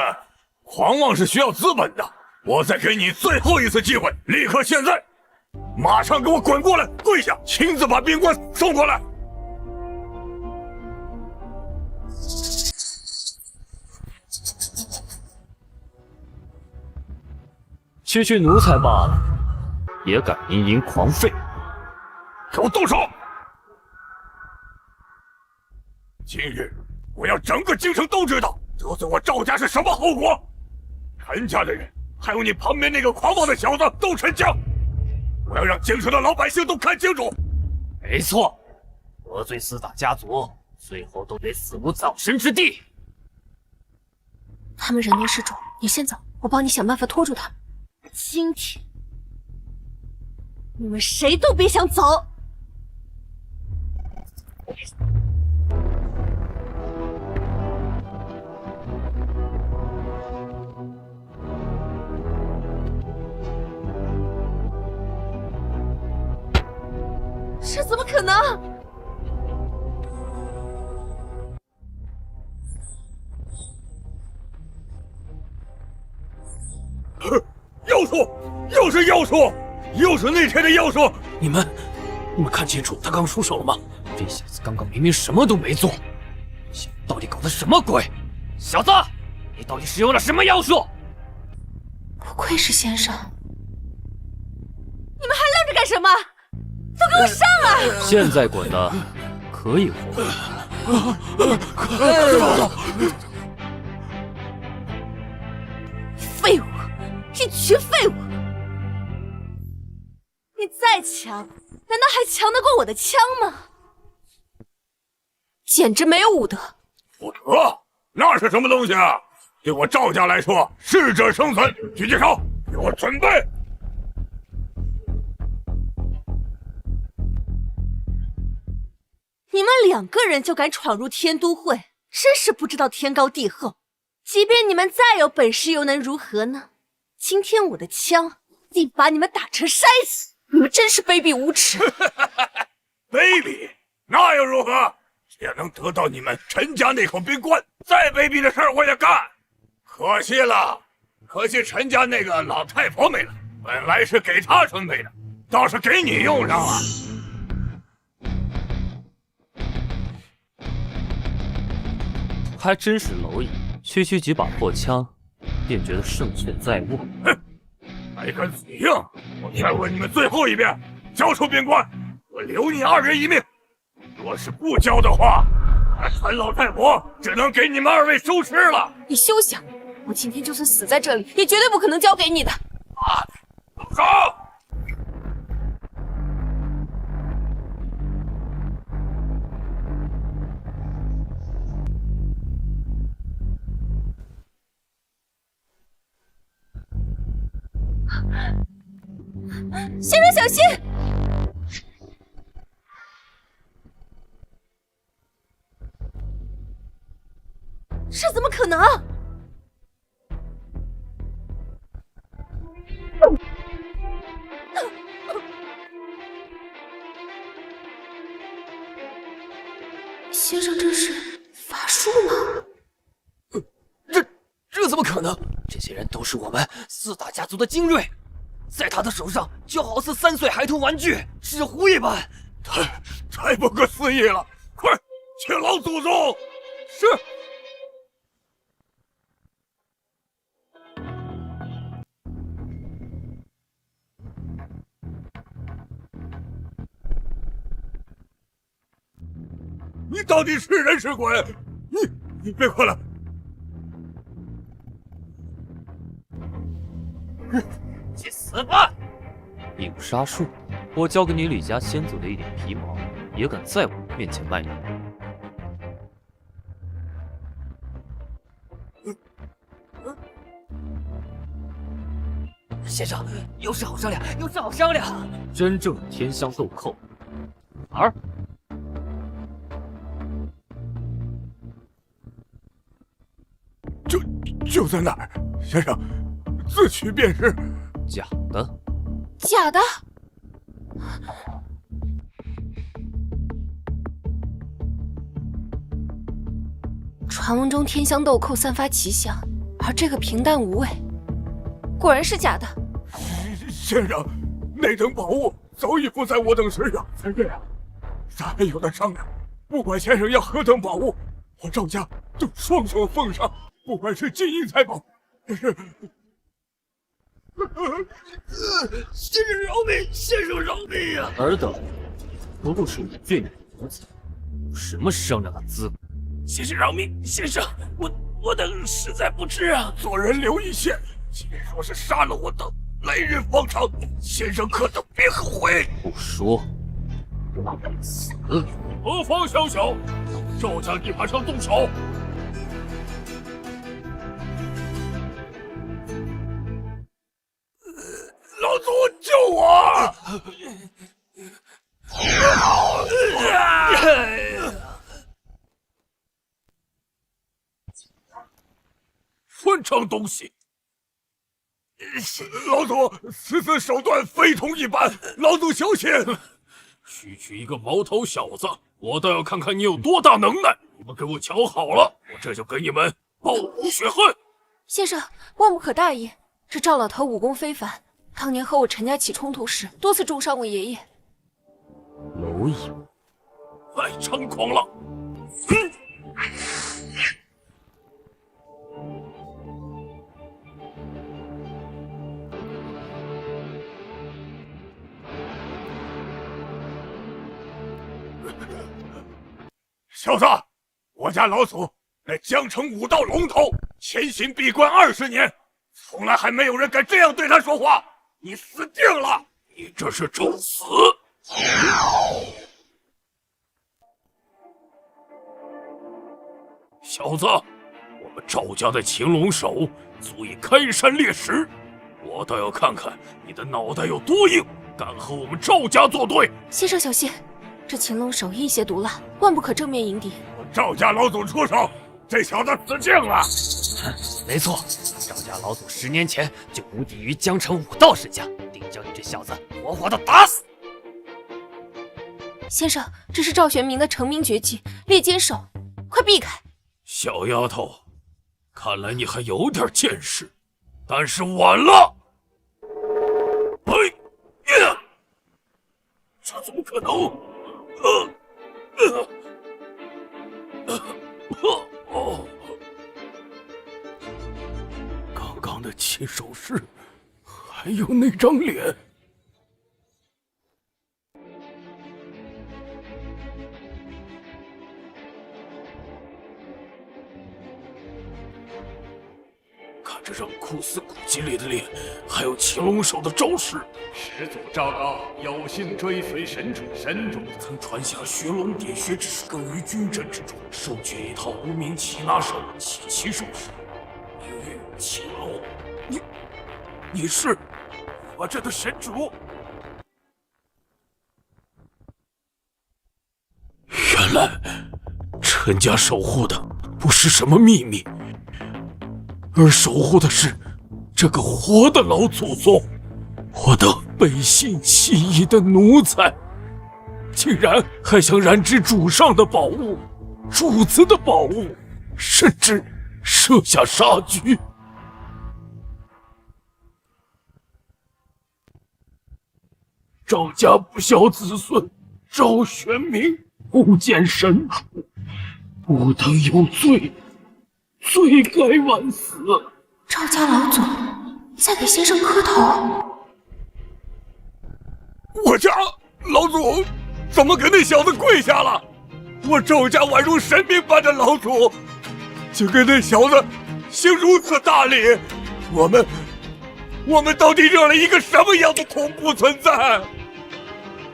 狂妄是需要资本的。我再给你最后一次机会，立刻现在，马上给我滚过来，跪下，亲自把冰棺送过来。区区奴才罢了，也敢嘤嘤狂吠！给我动手！今日我要整个京城都知道得罪我赵家是什么后果。陈家的人，还有你旁边那个狂妄的小子，都沉江！我要让京城的老百姓都看清楚。没错，得罪4大家族，最后都得死无葬身之地。他们人多势众，你先走，我帮你想办法拖住他们。今天你们谁都别想走！这怎么可能？妖术，又是妖术，又是那天的妖术！你们看清楚他刚出手了吗？这小子刚刚明明什么都没做，现在到底搞的什么鬼？小子，你到底使用了什么妖术？不愧是先生，你们还愣着干什么？都给我上来！现在滚的可以活。废物，一群废物！你再强，难道还强得过我的枪吗？简直没有武德！武德？那是什么东西啊？对我赵家来说，适者生存。举起手，给我准备！你们2个人就敢闯入天都会，真是不知道天高地厚。即便你们再有本事，又能如何呢？今天我的枪定把你们打成筛子！你们真是卑鄙无耻！卑鄙？那又如何？只要能得到你们陈家那口冰棺，再卑鄙的事儿我也干。可惜了，可惜陈家那个老太婆没了，本来是给她准备的，倒是给你用上了。还真是蝼蚁，区区几把破枪，便觉得胜券在握。哼，还敢嘴硬！我再问你们最后一遍，交出冰棺，我留你2人一命。若是不交的话，那陈老太婆只能给你们2位收尸了。你休想！我今天就算死在这里，也绝对不可能交给你的。上！先生小心！这怎么可能？先生，这是法术吗？这怎么可能？这些人都是我们4大家族的精锐，在他的手上就好似3岁孩童玩具，纸糊一般。太不可思议了！快，请老祖宗！是。你到底是人是鬼？你别过来！去死吧！影杀术，我交给你李家先祖的一点皮毛，也敢在我面前卖弄？先生，有事好商量，有事好商量。真正的天香豆蔻哪儿？就在那儿，先生，自取便是。假的。假的？传闻中天香豆蔻散发奇香，而这个平淡无味，果然是假的。先生，那等宝物早已不在我等身上，才这样，咱还有的商量。不管先生要何等宝物，我赵家都双手奉上。不管是金银财宝，还是……先生饶命！先生饶命呀！尔等不过是你罪孽徒子，有什么商量的资格？先生饶命！先生，我等实在不知啊。做人留一线，既然说是杀了我等，来日方长，先生可等别后悔。不说，让你死！何方宵小，赵家地盘上动手！老祖救我！混账东西！老祖，此次手段非同一般，老祖小心！区区一个毛头小子，我倒要看看你有多大能耐！你们给我瞧好了，我这就给你们报仇雪恨！先生，万不可大意，这赵老头武功非凡。当年和我陈家起冲突时，多次重伤我爷爷。蝼蚁，太猖狂了！小子，我家老祖乃江城武道龙头，潜心闭关20年，从来还没有人敢这样对他说话。你死定了！你这是找死！小子，我们赵家的擒龙手足以开山裂石，我倒要看看你的脑袋有多硬，敢和我们赵家作对！先生小心，这擒龙手阴邪毒辣，万不可正面迎敌。我赵家老祖出手，这小子死定了！没错，赵家老祖10年前就无敌于江城武道世家，定将你这小子活活的打死。先生，这是赵玄明的成名绝技猎肩手，快避开！小丫头，看来你还有点见识，但是晚了。哎呀，这怎么可能？刚刚的起手式，还有那张脸。看着让酷似古籍里的脸，还有青龙手的招式。始祖赵高有幸追随神主，神主曾传下学龙点穴之术，更于军阵之中，授权一套无名齐拿手齐齐手式。明月青龙，你是我这的神主？原来陈家守护的不是什么秘密，而守护的是这个活的老祖宗。我的背信弃义的奴才，竟然还想染指主上的宝物，主子的宝物，甚至设下杀局。赵家不孝子孙赵玄明不见神主，不当有罪，罪该万死。赵家老祖在给先生磕头。我家老祖怎么给那小子跪下了？我赵家宛如神明般的老祖，竟给那小子行如此大礼，我们到底惹了一个什么样的恐怖存在？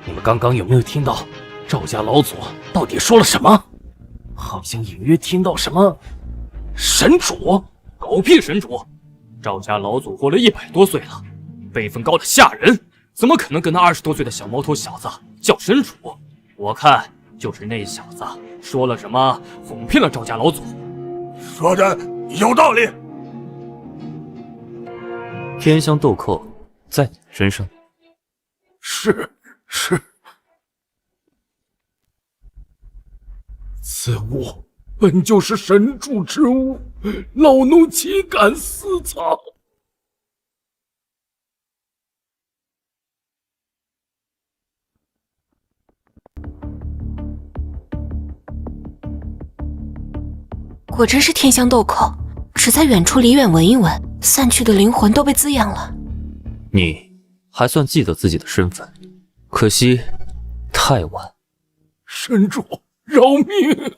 你们刚刚有没有听到赵家老祖到底说了什么？好像隐约听到什么神主？狗屁神主！赵家老祖活了100多岁了，辈分高的吓人，怎么可能跟那20多岁的小毛头小子叫神主？我看就是那小子说了什么，哄骗了赵家老祖。说的有道理。天香豆蔻在你身上。是。此物本就是神主之物，老奴岂敢私藏？果真是天香豆蔻，只在远处离远闻一闻，散去的灵魂都被滋养了。你还算记得自己的身份，可惜太晚。神主饶命！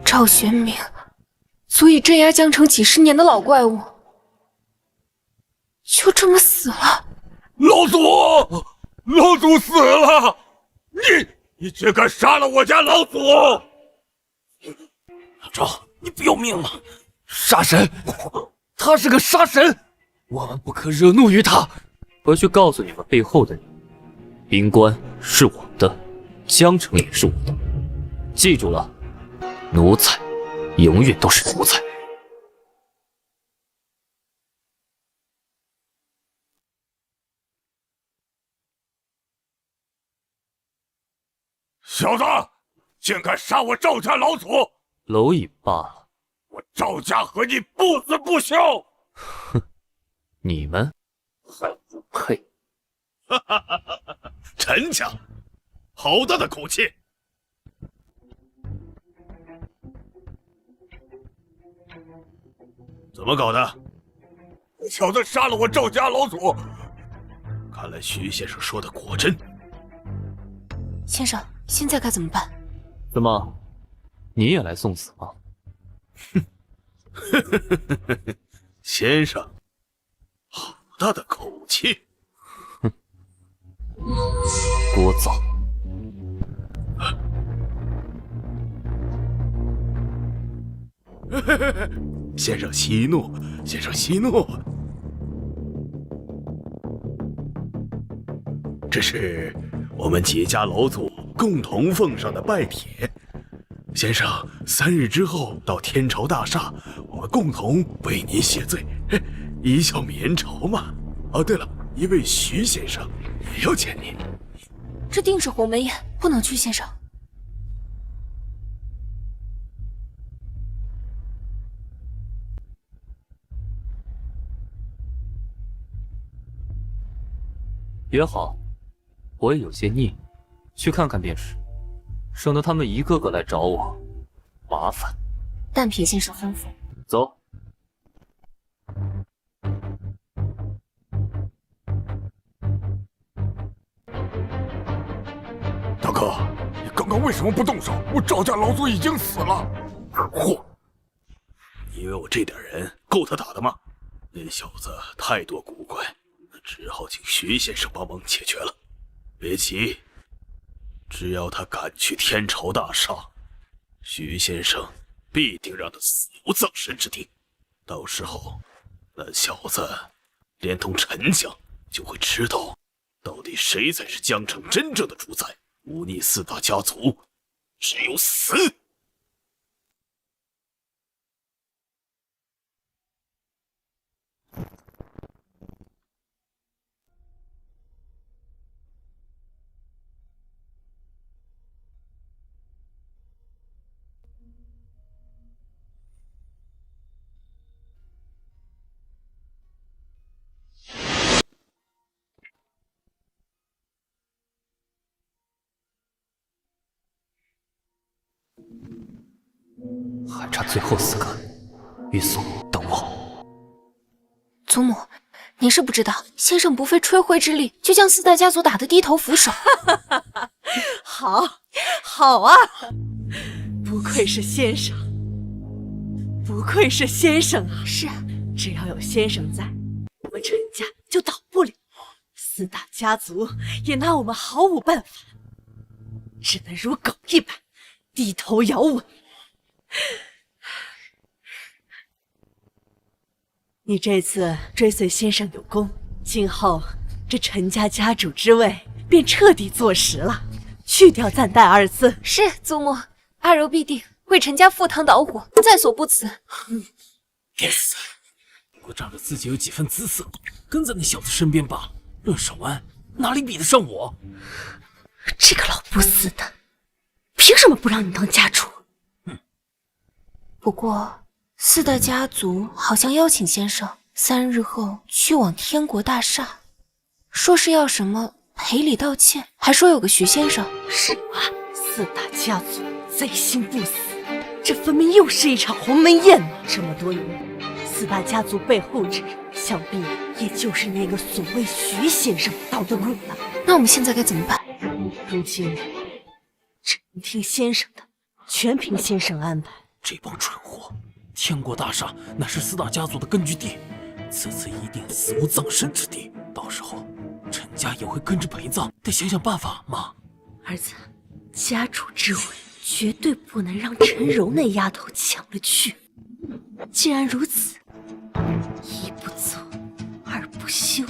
赵玄明，足以镇压江城几十年的老怪物，就这么死了。老祖死了！你竟敢杀了我家老祖！老赵，你不要命了！杀神，他是个杀神，我们不可惹怒于他。回去告诉你们背后的人，冰关是我的，江城也是我的，记住了，奴才永远都是奴才。小子，竟敢杀我赵家老祖！蝼蚁罢了，我赵家和你不死不休！哼，你们还不配！陈家，好大的口气！怎么搞的？小子杀了我赵家老祖！看来徐先生说的果真。先生，现在该怎么办？怎么，你也来送死吗？先生，好大的口气！哼，聒噪！先生息怒，先生息怒。这是我们几家老祖共同奉上的拜帖。先生，3日之后到天朝大厦，我们共同为您谢罪，一笑泯仇嘛。哦，对了，一位徐先生也要见您。这定是鸿门宴，不能去，先生。也好，我也有些腻，去看看便是，省得他们一个个来找我，麻烦。但凭先生吩咐。走。哥，你刚刚为什么不动手？我赵家老祖已经死了。二货，你以为我这点人够他打的吗？那小子太多古怪，只好请徐先生帮忙解决了。别急，只要他敢去天朝大厦，徐先生必定让他死无葬身之地。到时候，那小子连同陈家就会知道，到底谁才是江城真正的主宰。忤逆四大家族，只有死。还差最后4个，玉素，等我。祖母，你是不知道，先生不费吹灰之力就将4大家族打得低头俯首。好，好啊！不愧是先生，不愧是先生啊！是啊，只要有先生在，我们陈家就倒不了，4大家族也拿我们毫无办法，只能如狗一般低头摇尾。你这次追随先生有功，今后这陈家家主之位便彻底坐实了。去掉暂代2字。是祖母，阿柔必定为陈家赴汤蹈火，在所不辞。该死！我仗着自己有几分姿色，跟在那小子身边罢了。论手腕，哪里比得上我？这个老不死的，凭什么不让你当家主？不过4大家族好像邀请先生3日后去往天国大厦，说是要什么赔礼道歉，还说有个徐先生。什么4大家族贼心不死，这分明又是一场鸿门宴呢！这么多年，4大家族背后之人，想必也就是那个所谓徐先生捣的鬼了。那我们现在该怎么办？如今只能听先生的，全凭先生安排。这帮蠢货！天国大厦乃是4大家族的根据地，此次一定死无葬身之地。到时候陈家也会跟着陪葬，得想想办法，妈。儿子，家主之位绝对不能让陈柔那丫头抢了去。既然如此，一不做二不休。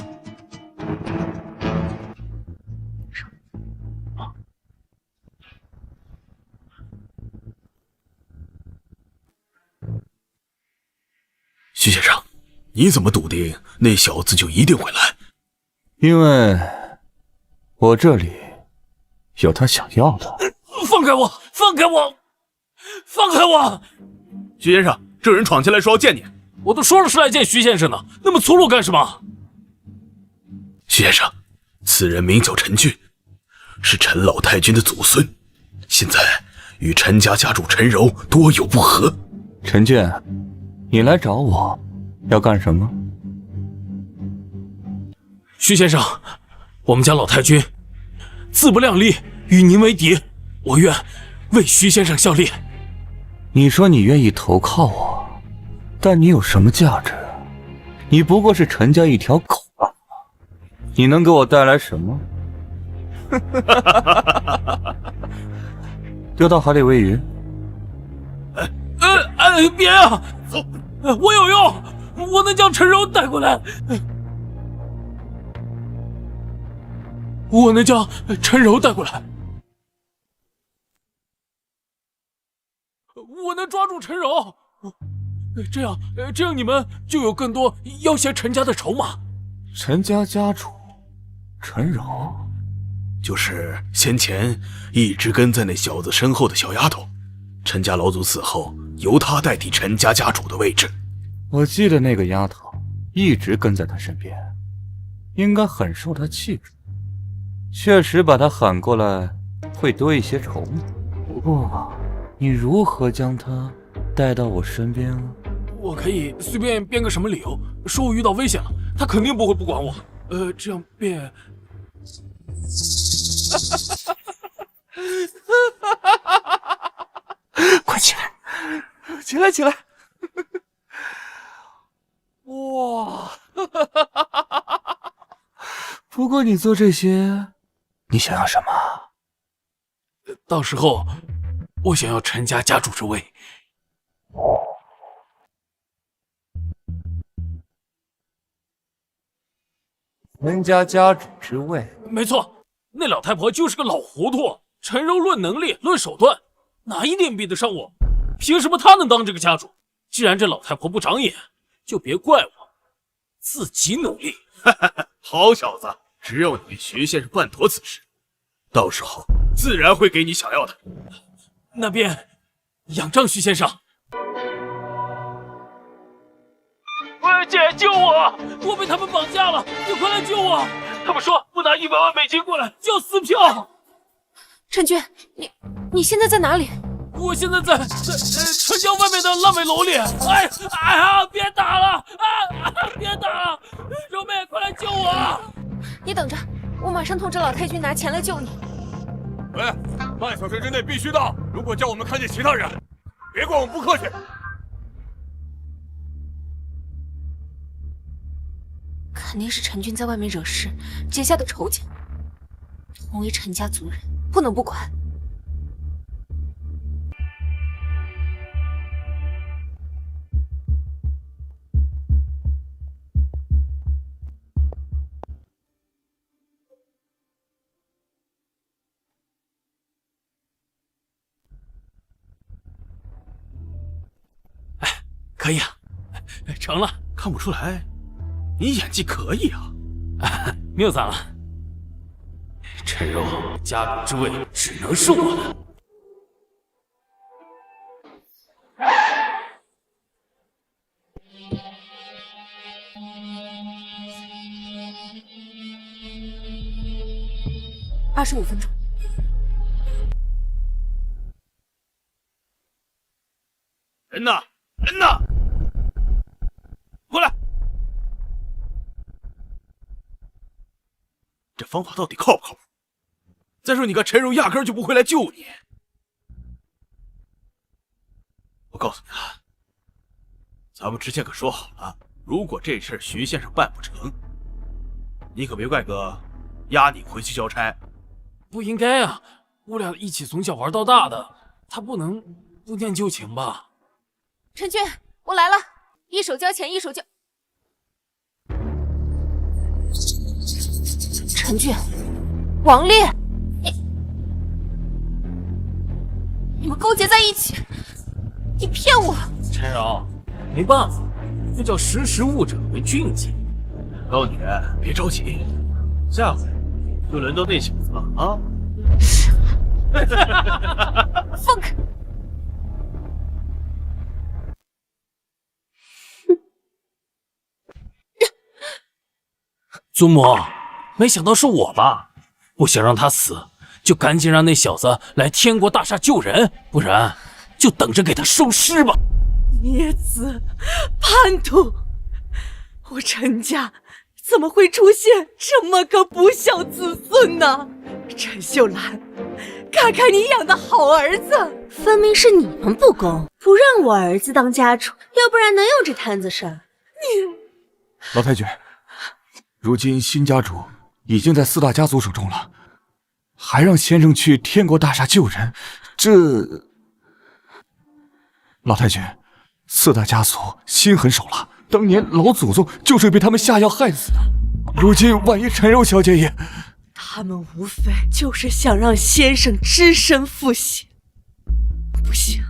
徐先生，你怎么笃定那小子就一定会来？因为我这里有他想要的。放开我！放开我！放开我！徐先生，这人闯进来说要见你。我都说了是来见徐先生的，那么粗鲁干什么？徐先生，此人名叫陈俊，是陈老太君的祖孙，现在与陈家家主陈柔多有不和。陈俊，你来找我要干什么？徐先生，我们家老太君自不量力，与您为敌，我愿为徐先生效力。你说你愿意投靠我，但你有什么价值？你不过是陈家一条狗罢了，你能给我带来什么？丢到海里喂鱼。别啊！走，我有用，我能将陈柔带过来。我能将陈柔带过来，我能抓住陈柔，这样你们就有更多要挟陈家的筹码。陈家家主陈柔，就是先前一直跟在那小子身后的小丫头。陈家老祖死后，由她代替陈家家主的位置。我记得那个丫头一直跟在他身边，应该很受他器重。确实把他喊过来会多一些筹码。不过你如何将他带到我身边啊？我可以随便编个什么理由，说我遇到危险了，他肯定不会不管我。这样便来起来！哇！不过你做这些，你想要什么？到时候我想要陈家家主之位。陈家家主之位？没错，那老太婆就是个老糊涂。陈柔论能力，论手段，哪一点比得上我？凭什么她能当这个家主？既然这老太婆不长眼，就别怪我，自己努力。好小子，只有你给徐先生办妥此事，到时候自然会给你想要的。那边，仰仗徐先生。姐，救我！我被他们绑架了，你快来救我！他们说不拿100万美金过来就要撕票。陈军，你现在在哪里？我现在在城郊外面的烂尾楼里。哎呀，别打了！别打了！柔妹，快来救我！你等着，我马上通知老太君拿钱来救你。喂，半小时之内必须到，如果叫我们看见其他人，别怪我们不客气。肯定是陈军在外面惹事，结下的仇家。同为陈家族人，不能不管。可以啊，成了。看不出来，你演技可以啊！谬赞了。陈柔家主之位只能是我的。25分钟。人呢？人呢？过来！这方法到底靠不靠谱？再说你个陈柔压根就不会来救你。我告诉你啊，咱们之前可说好了，如果这事徐先生办不成，你可别怪哥押你回去交差。不应该啊，我俩一起从小玩到大的，他不能不念旧情吧？陈军，我来了，一手交钱一手交。陈俊，王烈，你们勾结在一起，你骗我！陈柔，没办法，这叫识时务者为俊杰。高女，别着急，下回就轮到那小子了啊！放开！祖母，没想到是我吧？不想让他死，就赶紧让那小子来天国大厦救人，不然就等着给他收尸吧。孽子，叛徒！我陈家怎么会出现这么个不孝子孙呢？陈秀兰，看看你养的好儿子，分明是你们不公，不让我儿子当家主，要不然能有这摊子事儿？老太君，如今新家主已经在4大家族手中了，还让先生去天国大厦救人，这……老太君，4大家族心狠手辣，当年老祖宗就是被他们下药害死的。如今万一陈柔小姐也……他们无非就是想让先生只身赴血。不行，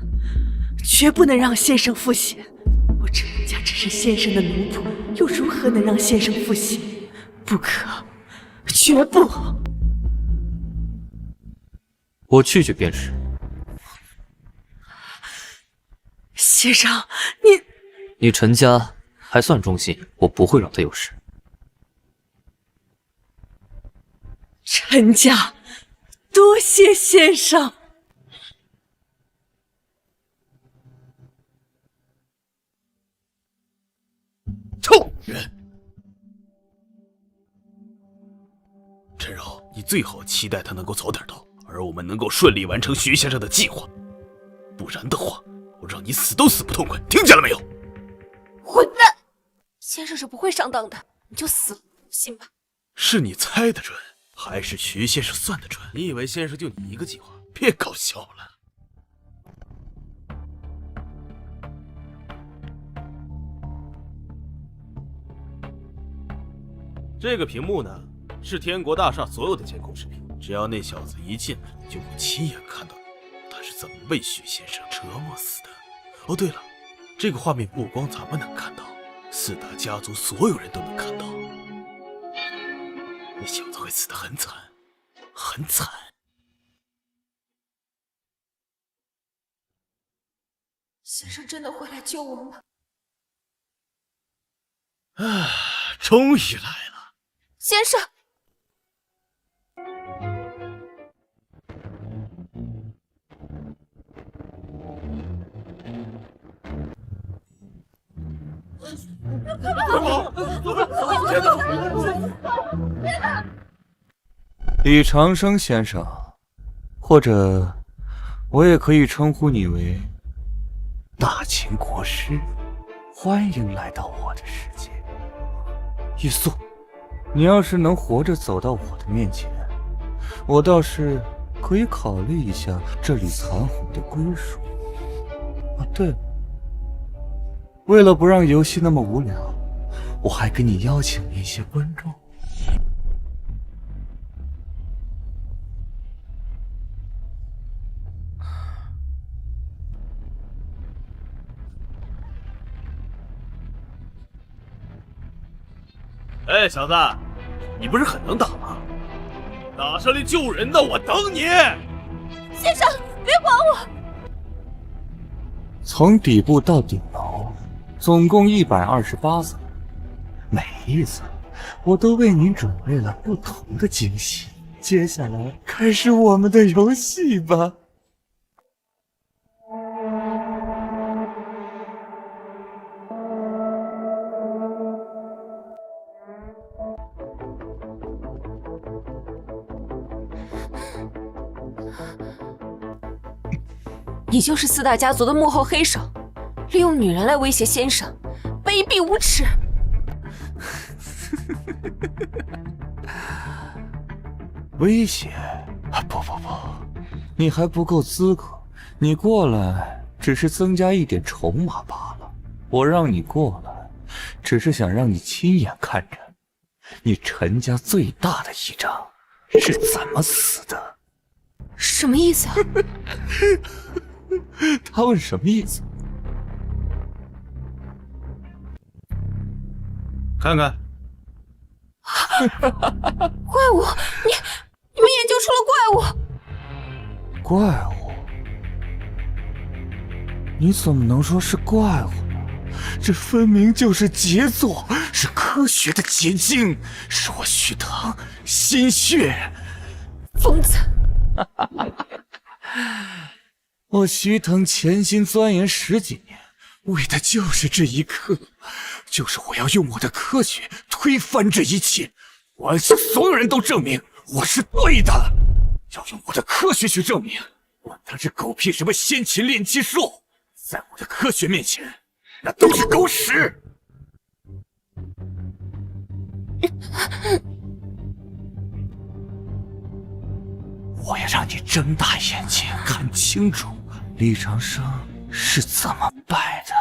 绝不能让先生赴血。我陈家只是先生的奴仆，又如何能让先生赴血？不可，绝不！我去便是。先生，你陈家还算忠心，我不会让他有事。陈家，多谢先生。臭人！陈柔，你最好期待他能够早点到，而我们能够顺利完成徐先生的计划。不然的话，我让你死都死不痛快，听见了没有？混蛋！先生是不会上当的，你就死了，信吧。是你猜的准，还是徐先生算的准？你以为先生就你一个计划？别搞笑了。这个屏幕呢，是天国大厦所有的监控视频。只要那小子一进来，就会亲眼看到他是怎么被许先生折磨死的。哦，对了，这个画面不光咱们能看到，四大家族所有人都能看到。那小子会死得很惨，很惨。先生真的会来救我吗？啊，终于来了，先生。李长生先生，或者我也可以称呼你为大秦国师，欢迎来到我的世界。玉素，你要是能活着走到我的面前，我倒是可以考虑一下这里残红的归属。啊，对了，为了不让游戏那么无聊，我还给你邀请了一些观众。哎，小子，你不是很能打吗？打上来救人的，我等你。先生，别管我！从底部到顶楼，总共128层，每一层我都为您准备了不同的惊喜。接下来开始我们的游戏吧。你就是四大家族的幕后黑手，利用女人来威胁先生，卑鄙无耻！威胁？不，你还不够资格。你过来只是增加一点筹码罢了。我让你过来，只是想让你亲眼看着你陈家最大的一长是怎么死的。什么意思啊？他问什么意思？看看，怪物！你们研究出了怪物？怪物？你怎么能说是怪物呢？这分明就是杰作，是科学的结晶，是我徐腾心血。疯子！我徐腾潜心钻研10几年，为的就是这一刻，就是我要用我的科学推翻这一切，我要向所有人都证明我是对的，要用我的科学去证明，管他这狗屁什么先秦炼气术，在我的科学面前，那都是狗屎。我要让你睁大眼睛看清楚，李长生是怎么败的。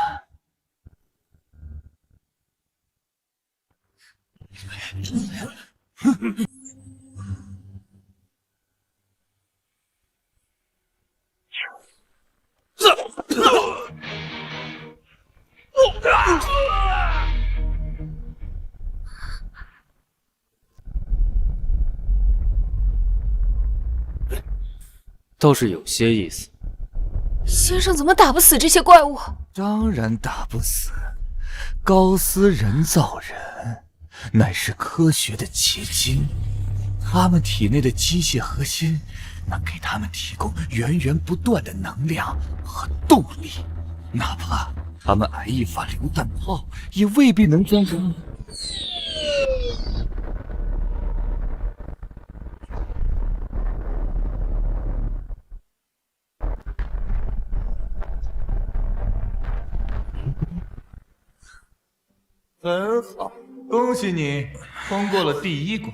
倒是有些意思。先生怎么打不死这些怪物？当然打不死，高斯人造人乃是科学的结晶，他们体内的机械核心能给他们提供源源不断的能量和动力，哪怕他们挨一发榴弹炮，也未必能将他们。很好，恭喜你通过了第一关。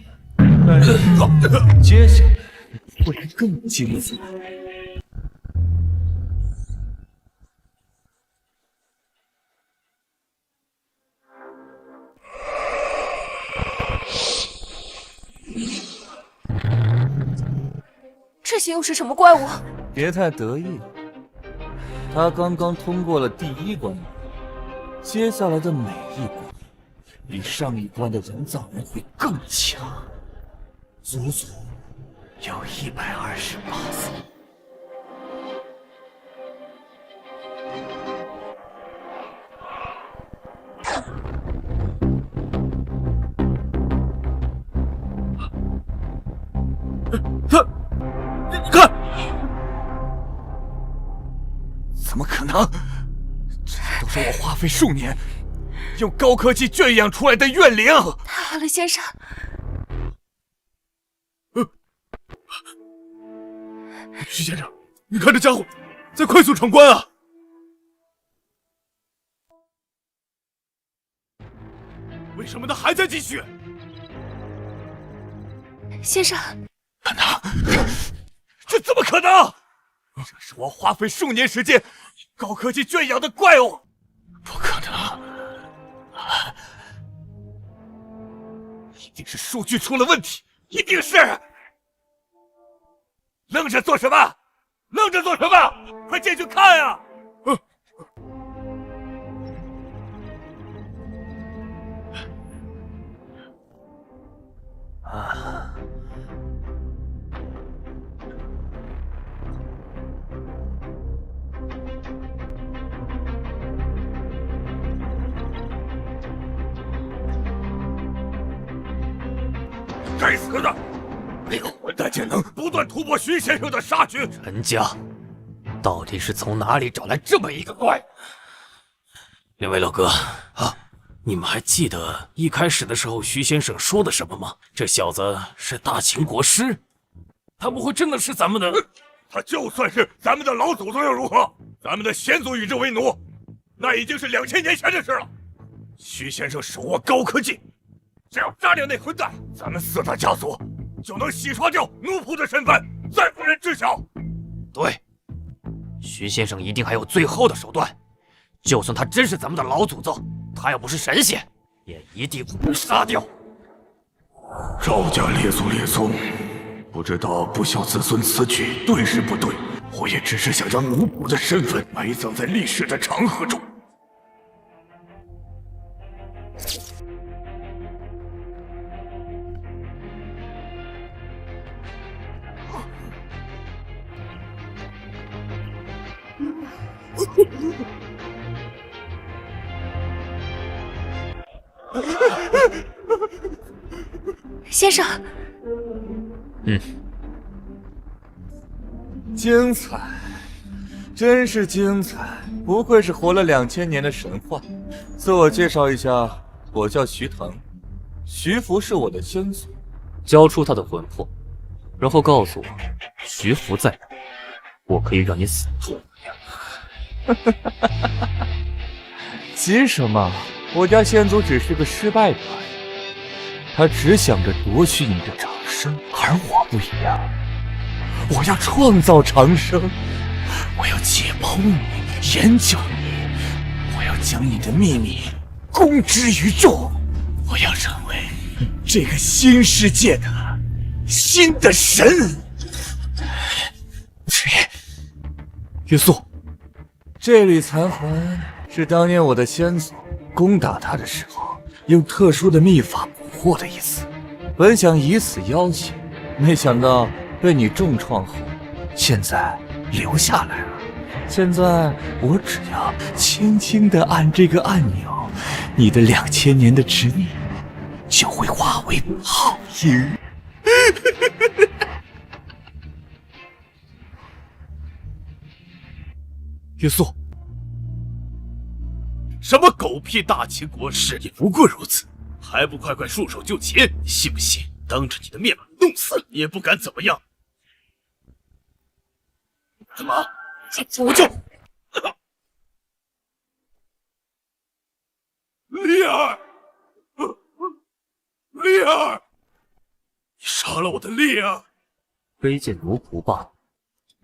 但是接下来会更精彩。这些又是什么怪物？别太得意，他刚刚通过了第一关，接下来的每一关比上一关的人造人会更强，足足有128次。你看，怎么可能？这些都是我花费数年用高科技圈养出来的怨灵。太好了，先生。徐先生，你看这家伙在快速闯关啊！为什么他还在继续？先生，可能？这怎么可能？这是我花费数年时间高科技圈养的怪物，不可能！一定是数据出了问题，一定是！愣着做什么？愣着做什么？快进去看呀！该死的！那个混蛋竟能不断突破徐先生的杀局！陈家到底是从哪里找来这么一个怪物？两位老哥啊，你们还记得一开始的时候徐先生说的什么吗？这小子是大秦国师，他不会真的是咱们的？他就算是咱们的老祖宗又如何？咱们的先祖与之为奴，那已经是2000年前的事了。徐先生手握高科技，只要杀掉那混蛋，咱们4大家族就能洗刷掉奴仆的身份，再无人知晓。对，徐先生一定还有最后的手段。就算他真是咱们的老祖宗，他要不是神仙，也一定会被杀掉。赵家列祖列宗，不知道不孝子孙此举对是不对？我也只是想将奴仆的身份埋葬在历史的长河中。先生，精彩，真是精彩！不愧是活了2000年的神话。自我介绍一下，我叫徐腾，徐福是我的先祖。交出他的魂魄，然后告诉我徐福在哪，我可以让你死透。急什么？我家先祖只是个失败者，他只想着夺取你的长生，而我不一样，我要创造长生，我要解剖你，研究你，我要将你的秘密公之于众，我要成为这个新世界的新的神。约素，这缕残魂是当年我的先祖攻打他的时候用特殊的秘法捕获的一丝，本想以此要挟，没想到被你重创后，现在留下来了。现在我只要轻轻地按这个按钮，你的2000年的执念就会化为泡影。约素，什么狗屁大秦国师也不过如此，还不快快束手就擒？信不信当着你的面把你弄死，也不敢怎么样？怎么？我就丽儿，丽儿，你杀了我的丽儿！卑贱奴仆罢了，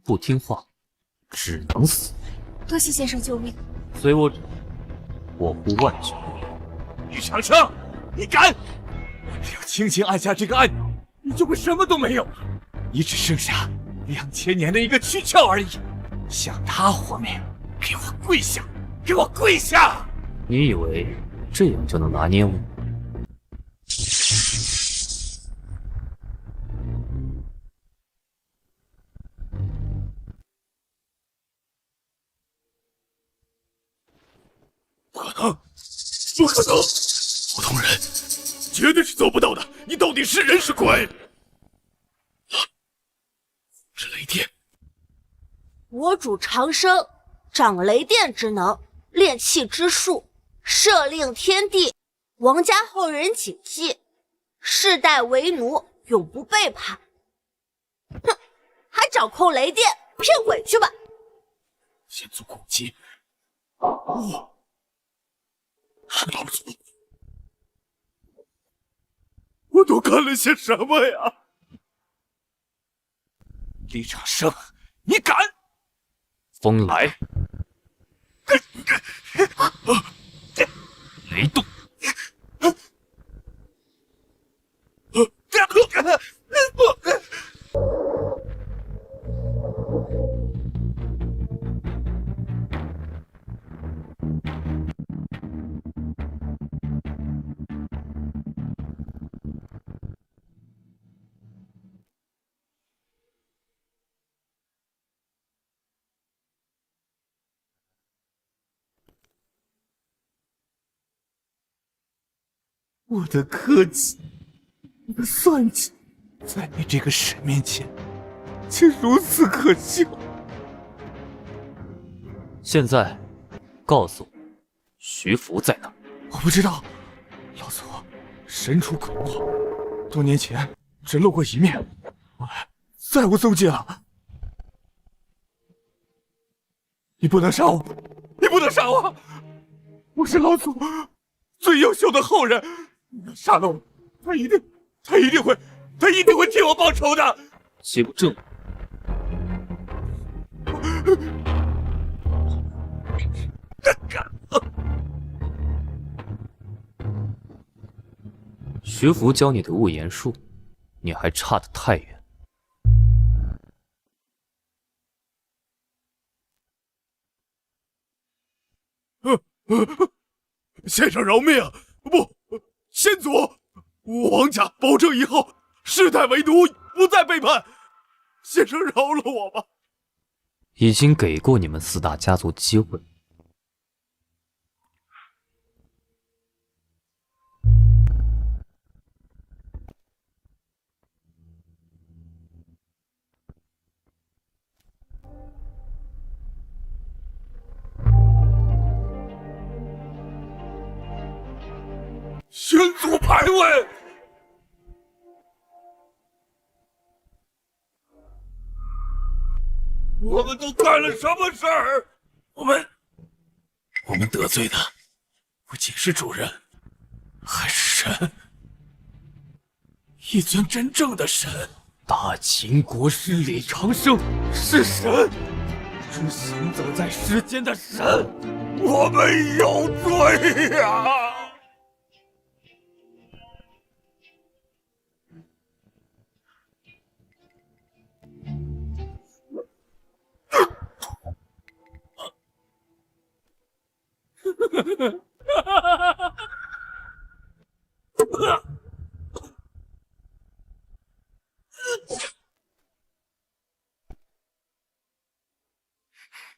不听话，只能死。多谢先生救命。随我者，我护万军。于长生，你敢！只要轻轻按下这个按钮，你就会什么都没有了。你只剩下2000年的一个躯壳而已。向他活命，给我跪下！给我跪下！你以为这样就能拿捏我？不可能！不可能！普通人绝对是做不到的。你到底是人是鬼？是雷电。我主长生，掌雷电之能，炼气之术，赦令天地，王家后人谨记，世代为奴，永不背叛。哼，还掌控雷电，骗鬼去吧！先祖古籍，我是老祖，我都干了些什么呀？李长生，你敢！风来，雷动，我的科技，我的算计，在你这个神面前，却如此可笑。现在，告诉我，徐福在哪？我不知道，老祖神出鬼没，多年前只露过一面，后来再无踪迹了。你不能杀我！你不能杀我！我是老祖最优秀的后人。你要杀了我，他一定会替我报仇的。岂不正？徐福教你的雾言术，你还差得太远。先生饶命！不，先祖，王家保证以后世代为奴，不再背叛。先生饶了我吧！已经给过你们4大家族机会。先祖牌位，我们都干了什么事儿？我们得罪的不仅是主人，还是神，一尊真正的神。大秦国师李长生是神，是行走在世间的神，我们有罪呀！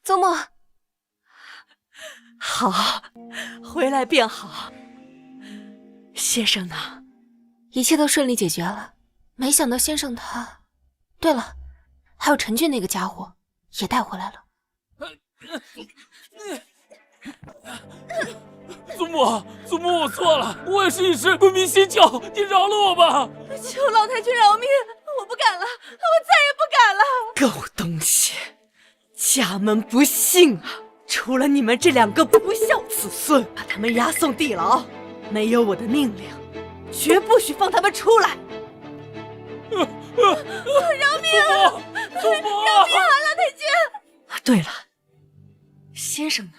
祖母，好，回来便好。先生呢？一切都顺利解决了。没想到先生他……对了，还有陈俊那个家伙也带回来了。祖母，我错了，我也是一时鬼迷心窍，你饶了我吧！求老太君饶命，我不敢了，我再也不敢了。狗东西，家门不幸啊！除了你们这2个不孝子孙，把他们押送地牢，没有我的命令，绝不许放他们出来！饶命！祖母！饶命啊，老太君！对了，先生呢？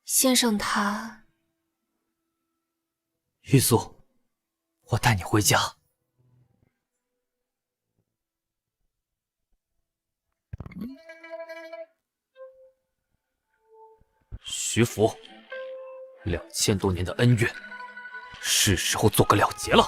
先生他……玉素，我带你回家。徐福，2000多年的恩怨，是时候做个了结了。